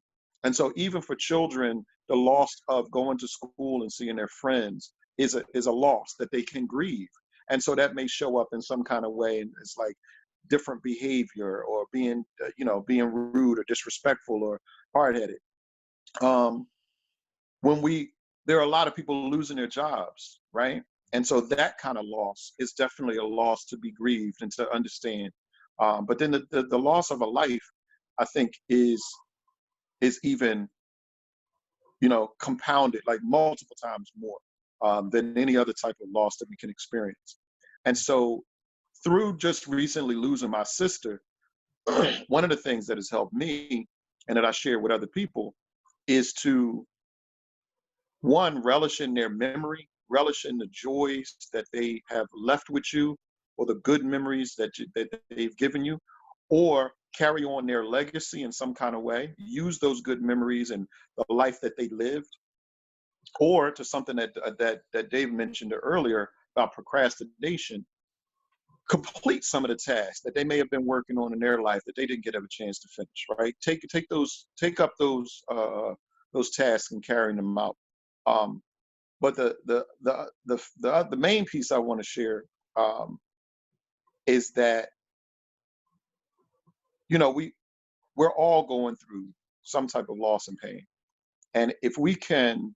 And so even for children, the loss of going to school and seeing their friends is a loss that they can grieve. And so that may show up in some kind of way. And it's like different behavior or being rude or disrespectful or hard-headed. There are a lot of people losing their jobs, right? And so that kind of loss is definitely a loss to be grieved and to understand. But then the loss of a life, I think, is even, compounded like multiple times more than any other type of loss that we can experience. And so through just recently losing my sister, one of the things that has helped me and that I share with other people is to, one, relish in their memory, relish in the joys that they have left with you, or the good memories that they've given you, or carry on their legacy in some kind of way, use those good memories and the life that they lived, or to something that Dave mentioned earlier about procrastination, complete some of the tasks that they may have been working on in their life that they didn't get a chance to finish, right? Take up those tasks and carrying them out. But the main piece I want to share is that we're all going through some type of loss and pain, and if we can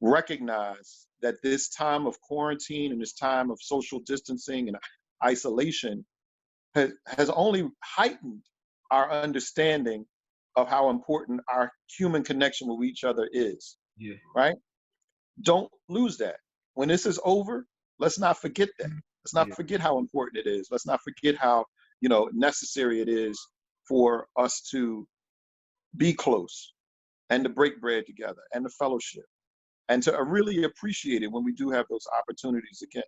recognize that this time of quarantine and this time of social distancing and isolation has only heightened our understanding of how important our human connection with each other is. Yeah. Right? Don't lose that. When this is over, let's not forget that. Let's not forget how important it is. Let's not forget how, necessary it is for us to be close and to break bread together and to fellowship and to really appreciate it when we do have those opportunities again.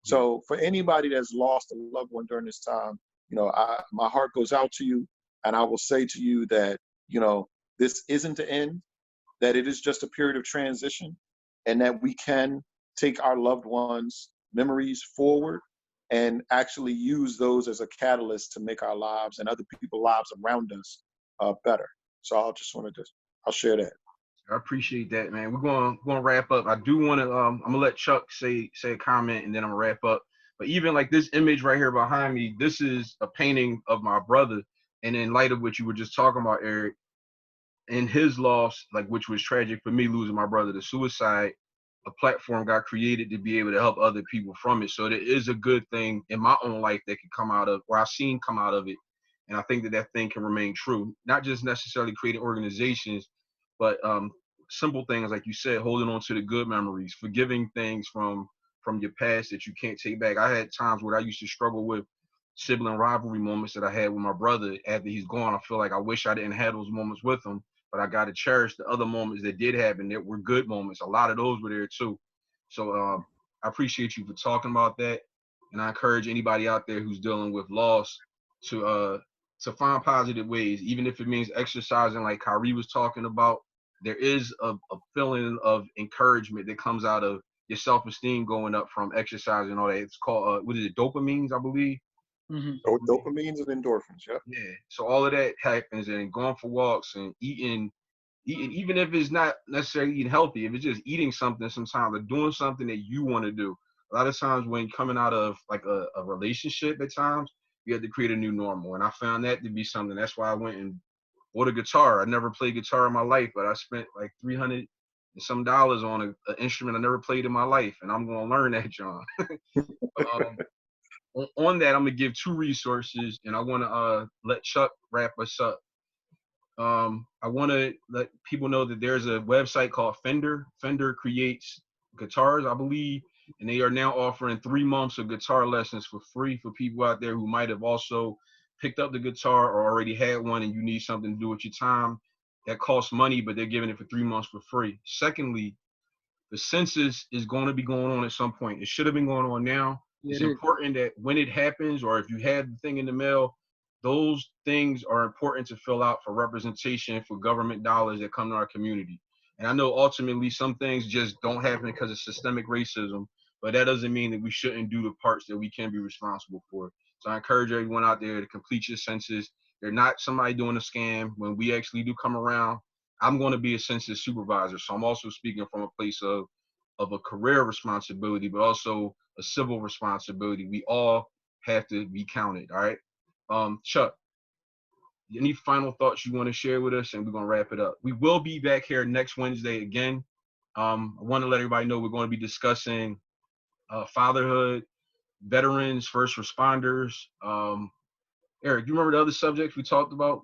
So for anybody that's lost a loved one during this time, my heart goes out to you, and I will say to you that, this isn't the end, that it is just a period of transition, and that we can take our loved ones' memories forward and actually use those as a catalyst to make our lives and other people's lives around us better. So I'll share that. I appreciate that, man. We're gonna wrap up. I do want to. I'm gonna let Chuck say a comment, and then I'm gonna wrap up. But even like this image right here behind me, this is a painting of my brother. And in light of what you were just talking about, Eric, and his loss, like which was tragic for me, losing my brother to suicide. a platform got created to be able to help other people from it. So there is a good thing in my own life that can come out of, or I've seen come out of it. And I think that that thing can remain true, not just necessarily creating organizations, but simple things, like you said, holding on to the good memories, forgiving things from your past that you can't take back. I had times where I used to struggle with sibling rivalry moments that I had with my brother after he's gone. I feel like I wish I didn't have those moments with him, but I got to cherish the other moments that did happen that were good moments. A lot of those were there too. So I appreciate you for talking about that. And I encourage anybody out there who's dealing with loss to find positive ways, even if it means exercising like Kyree was talking about. There is a feeling of encouragement that comes out of your self-esteem going up from exercising and all that. It's called, what is it, dopamines, I believe? Mm-hmm. Oh, dopamines and endorphins, yeah. Yeah. So all of that happens, and going for walks and eating, even if it's not necessarily eating healthy, if it's just eating something sometimes or doing something that you want to do. A lot of times when coming out of like a relationship at times, you have to create a new normal. And I found that to be something. That's why I went and bought a guitar. I never played guitar in my life, but I spent like $300 and some on an instrument I never played in my life. And I'm going to learn that, John. On that, I'm gonna give two resources, and I want to let Chuck wrap us up. I want to let people know that there's a website called Fender. Fender creates guitars, I believe, and they are now offering 3 months of guitar lessons for free for people out there who might have also picked up the guitar or already had one, and you need something to do with your time. That costs money, but they're giving it for 3 months for free. Secondly, the census is going to be going on at some point. It should have been going on now. It's important that when it happens, or if you have the thing in the mail, those things are important to fill out for representation for government dollars that come to our community. And I know ultimately some things just don't happen because of systemic racism, but that doesn't mean that we shouldn't do the parts that we can be responsible for. So I encourage everyone out there to complete your census. They're not somebody doing a scam. When we actually do come around, I'm going to be a census supervisor. So I'm also speaking from a place of a career responsibility, but also a civil responsibility. We all have to be counted. All right. Chuck, any final thoughts you want to share with us, and we're going to wrap it up. We will be back here next Wednesday again. I want to let everybody know we're going to be discussing fatherhood, veterans, first responders. Eric, you remember the other subjects we talked about?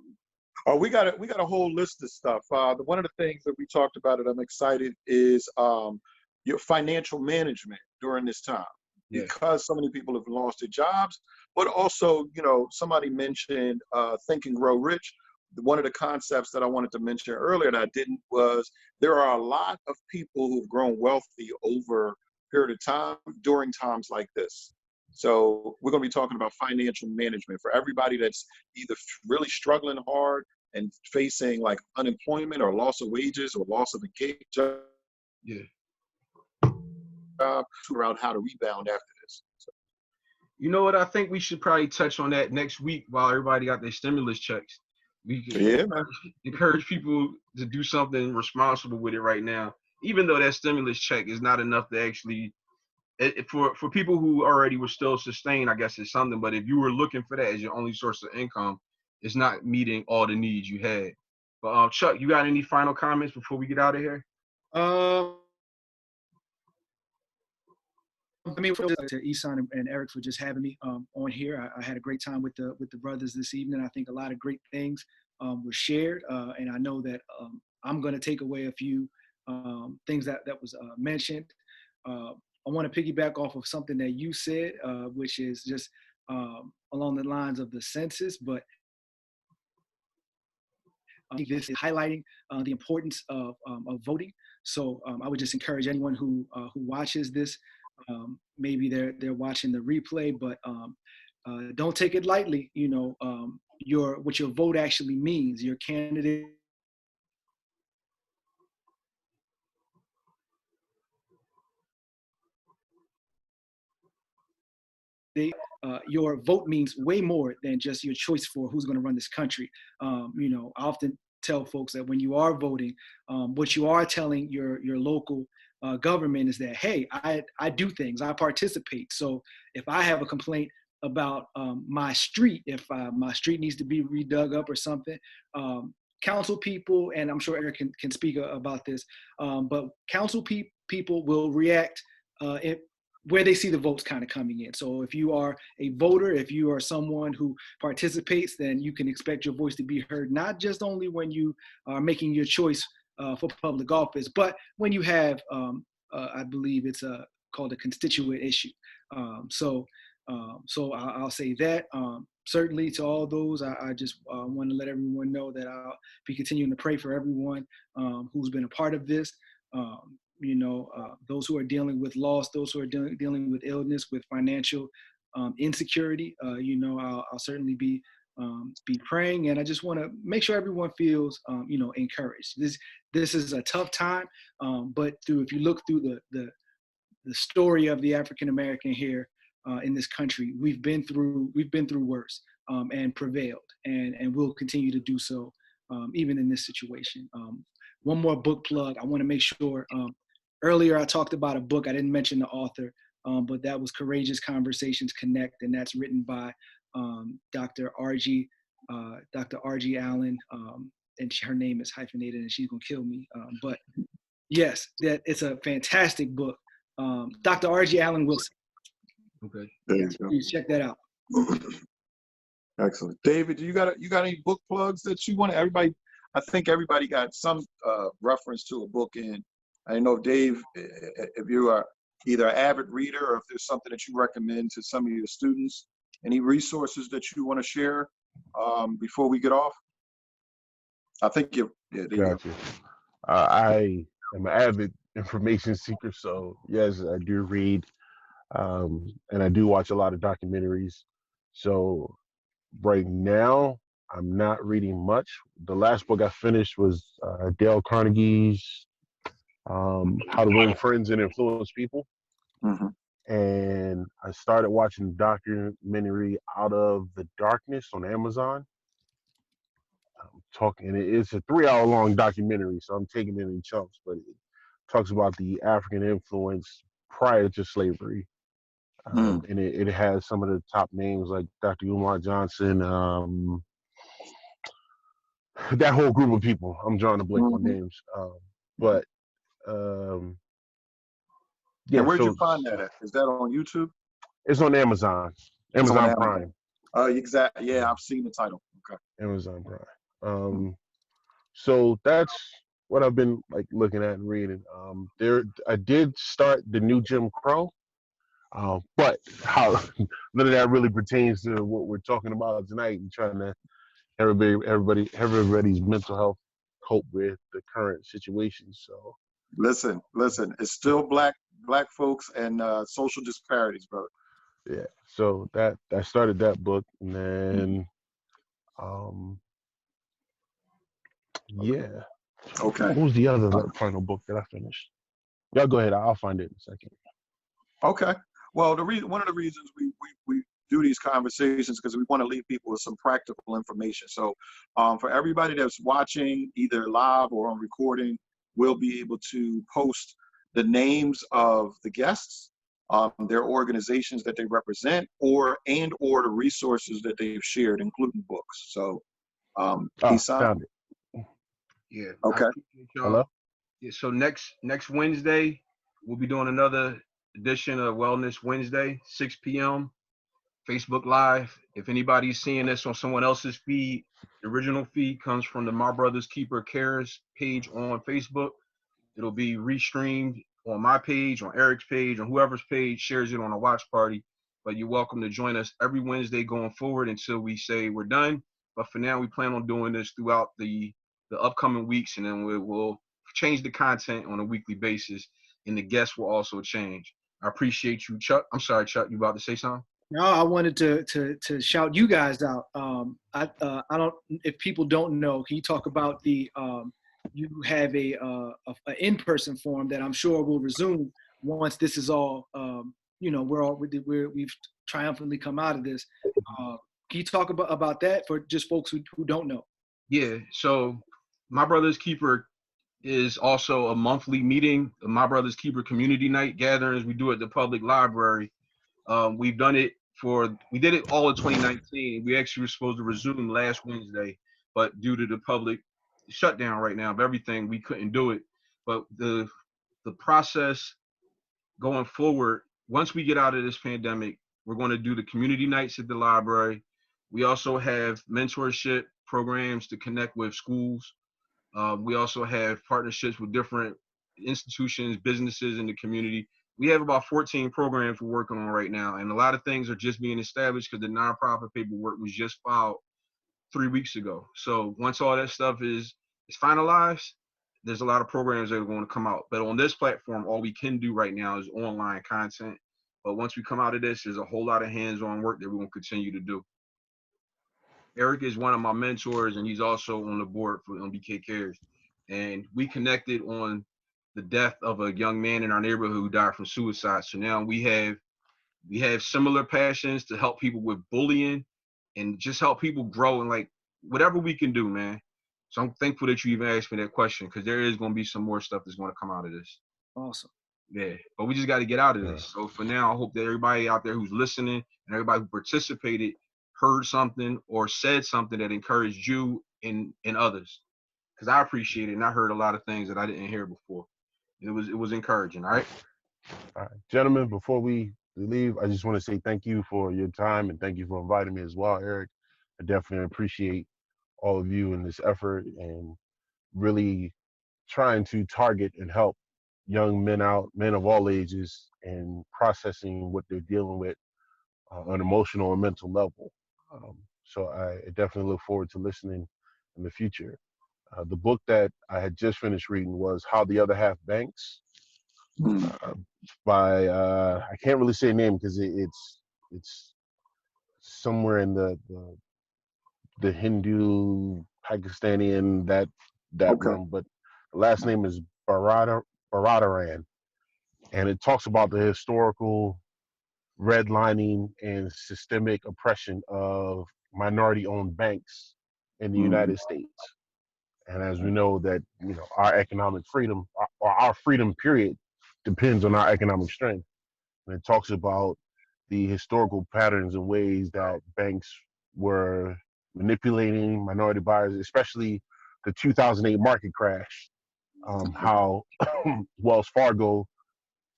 Oh, we got a whole list of stuff. One of the things that we talked about, and I'm excited, is your financial management during this time, because so many people have lost their jobs. But also, somebody mentioned Think and Grow Rich. One of the concepts that I wanted to mention earlier that I didn't was there are a lot of people who've grown wealthy over a period of time during times like this. So we're going to be talking about financial management for everybody that's either really struggling hard and facing like unemployment or loss of wages or loss of a gig job. Figure out how to rebound after this. So. You know what? I think we should probably touch on that next week while everybody got their stimulus checks. We can encourage people to do something responsible with it right now, even though that stimulus check is not enough to actually, for people who already were still sustained, I guess it's something. But if you were looking for that as your only source of income, it's not meeting all the needs you had. But Chuck, you got any final comments before we get out of here? I mean, to Ihsan and Eric for just having me on here. I had a great time with the brothers this evening. I think a lot of great things were shared, and I know that I'm going to take away a few things that was mentioned. I want to piggyback off of something that you said, which is just along the lines of the census, but I think this is highlighting the importance of voting. So I would just encourage anyone who watches this. Maybe they're watching the replay, but don't take it lightly. What your vote actually means. Your candidate. Your vote means way more than just your choice for who's going to run this country. I often tell folks that when you are voting, what you are telling your local government is that, hey, I do things, I participate. So if I have a complaint about my street, if my street needs to be redug up or something, council people, and I'm sure Eric can speak about this, but council people will react where they see the votes kind of coming in. So if you are a voter, if you are someone who participates, then you can expect your voice to be heard, not just only when you are making your choice for public office, but when you have, I believe it's called a constituent issue. So I'll say that. Certainly to all those, I just want to let everyone know that I'll be continuing to pray for everyone who's been a part of this. Those who are dealing with loss, those who are dealing with illness, with financial insecurity, I'll certainly be praying, and I just want to make sure everyone feels, encouraged. This is a tough time, but if you look through the story of the African American here in this country, we've been through worse and prevailed, and we'll continue to do so even in this situation. One more book plug. I want to make sure. Earlier, I talked about a book. I didn't mention the author, but that was Courageous Conversations Connect, and that's written by Dr. R.G. Allen, and her name is hyphenated, and she's gonna kill me. But yes, that it's a fantastic book. Dr. R.G. Allen Wilson. Okay. There you go. Please check that out. Excellent. David, you got any book plugs that you want? Everybody, I think everybody got some reference to a book in. I know, Dave, if you are either an avid reader or if there's something that you recommend to some of your students, any resources that you want to share before we get off? I think there you go. Gotcha. I am an avid information seeker, so yes, I do read, and I do watch a lot of documentaries. So right now, I'm not reading much. The last book I finished was Dale Carnegie's How to Win Friends and Influence People. Mm-hmm. And I started watching the documentary Out of the Darkness on Amazon. It's a 3-hour long documentary, so I'm taking it in chunks, but it talks about the African influence prior to slavery. And it has some of the top names like Dr. Umar Johnson, that whole group of people. I'm drawing a blank on names. Yeah. And where'd you find that at? Is that on YouTube? It's on Amazon. Amazon Prime. Oh, exactly. Yeah, I've seen the title. Okay. Amazon Prime. So that's what I've been like looking at and reading. I did start the new Jim Crow, but how none of that really pertains to what we're talking about tonight and trying to everybody's mental health cope with the current situation. So listen, it's still black folks and social disparities, brother. Yeah. So that I started that book, and then yeah. Okay. What was the other final book that I finished? Y'all go ahead. I'll find it in a second. Okay. Well, one of the reasons we do these conversations because we want to leave people with some practical information. So for everybody that's watching either live or on recording, we'll be able to post the names of the guests, their organizations that they represent, or the resources that they've shared, including books. So Found it. Yeah. Okay. Hello? Yeah, so next Wednesday, we'll be doing another edition of Wellness Wednesday, 6 p.m. Facebook Live. If anybody's seeing this on someone else's feed, the original feed comes from the My Brother's Keeper Cares page on Facebook. It'll be restreamed on my page, on Eric's page, on whoever's page shares it on a watch party. But you're welcome to join us every Wednesday going forward until we say we're done. But for now, we plan on doing this throughout the upcoming weeks, and then we'll change the content on a weekly basis, and the guests will also change. I appreciate you, Chuck. I'm sorry, Chuck, you about to say something? No, I wanted to shout you guys out. I don't, if people don't know, can you talk about you have a in-person forum that I'm sure will resume once this is all, we've triumphantly come out of this. Can you talk about that for just folks who don't know? Yeah, so My Brother's Keeper is also a monthly meeting, the My Brother's Keeper community night gatherings we do at the public library. We've done it we did it all in 2019. We actually were supposed to resume last Wednesday, but due to the public shutdown right now of everything, we couldn't do it. But the the process going forward, once we get out of this pandemic, we're going to do the community nights at the library. We also have mentorship programs to connect with schools. We also have partnerships with different institutions, businesses in the community. We have about 14 programs we're working on right now, and a lot of things are just being established because the nonprofit paperwork was just filed 3 weeks ago. So once all that stuff is finalized, there's a lot of programs that are going to come out. But on this platform, all we can do right now is online content. But once we come out of this, there's a whole lot of hands-on work that we're going to continue to do. Eric is one of my mentors, and he's also on the board for MBKCares. And we connected on the death of a young man in our neighborhood who died from suicide. So now we have similar passions to help people with bullying and just help people grow, and like whatever we can do, man. So I'm thankful that you even asked me that question, because there is going to be some more stuff that's going to come out of this. Awesome. Yeah, but we just got to get out of this. So for now, I hope that everybody out there who's listening and everybody who participated heard something or said something that encouraged you and others, because I appreciate it, and I heard a lot of things that I didn't hear before. It was encouraging. All right. All right, gentlemen, before we leave, I just want to say thank you for your time, and thank you for inviting me as well, Eric. I definitely appreciate all of you in this effort and really trying to target and help young men of all ages, and processing what they're dealing with on an emotional and mental level. So I definitely look forward to listening in the future. The book that I had just finished reading was How the Other Half Banks, by I can't really say a name because it's somewhere in the Hindu, Pakistani, and that Okay. realm, but the last name is Baradaran, and it talks about the historical redlining and systemic oppression of minority-owned banks in the United States. And as we know that, our economic freedom, or our freedom period, depends on our economic strength. And it talks about the historical patterns and ways that banks were manipulating minority buyers, especially the 2008 market crash. How Wells Fargo,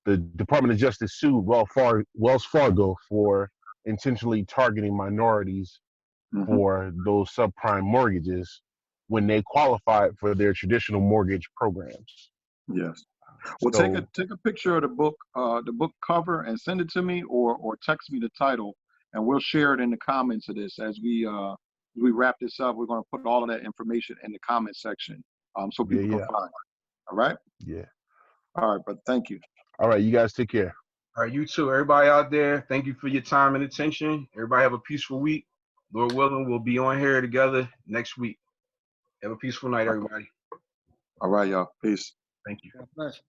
the Department of Justice sued Wells Fargo for intentionally targeting minorities for those subprime mortgages when they qualified for their traditional mortgage programs. Yes. Well, So, take a picture of the book cover, and send it to me, or text me the title, and we'll share it in the comments of this as we wrap this up. We're going to put all of that information in the comment section, so people can find it. All right. Yeah. All right, but thank you. All right, you guys take care. All right, you too. Everybody out there, thank you for your time and attention. Everybody have a peaceful week. Lord willing, we'll be on here together next week. Have a peaceful night, everybody. All right, y'all. Peace. Thank you. God bless.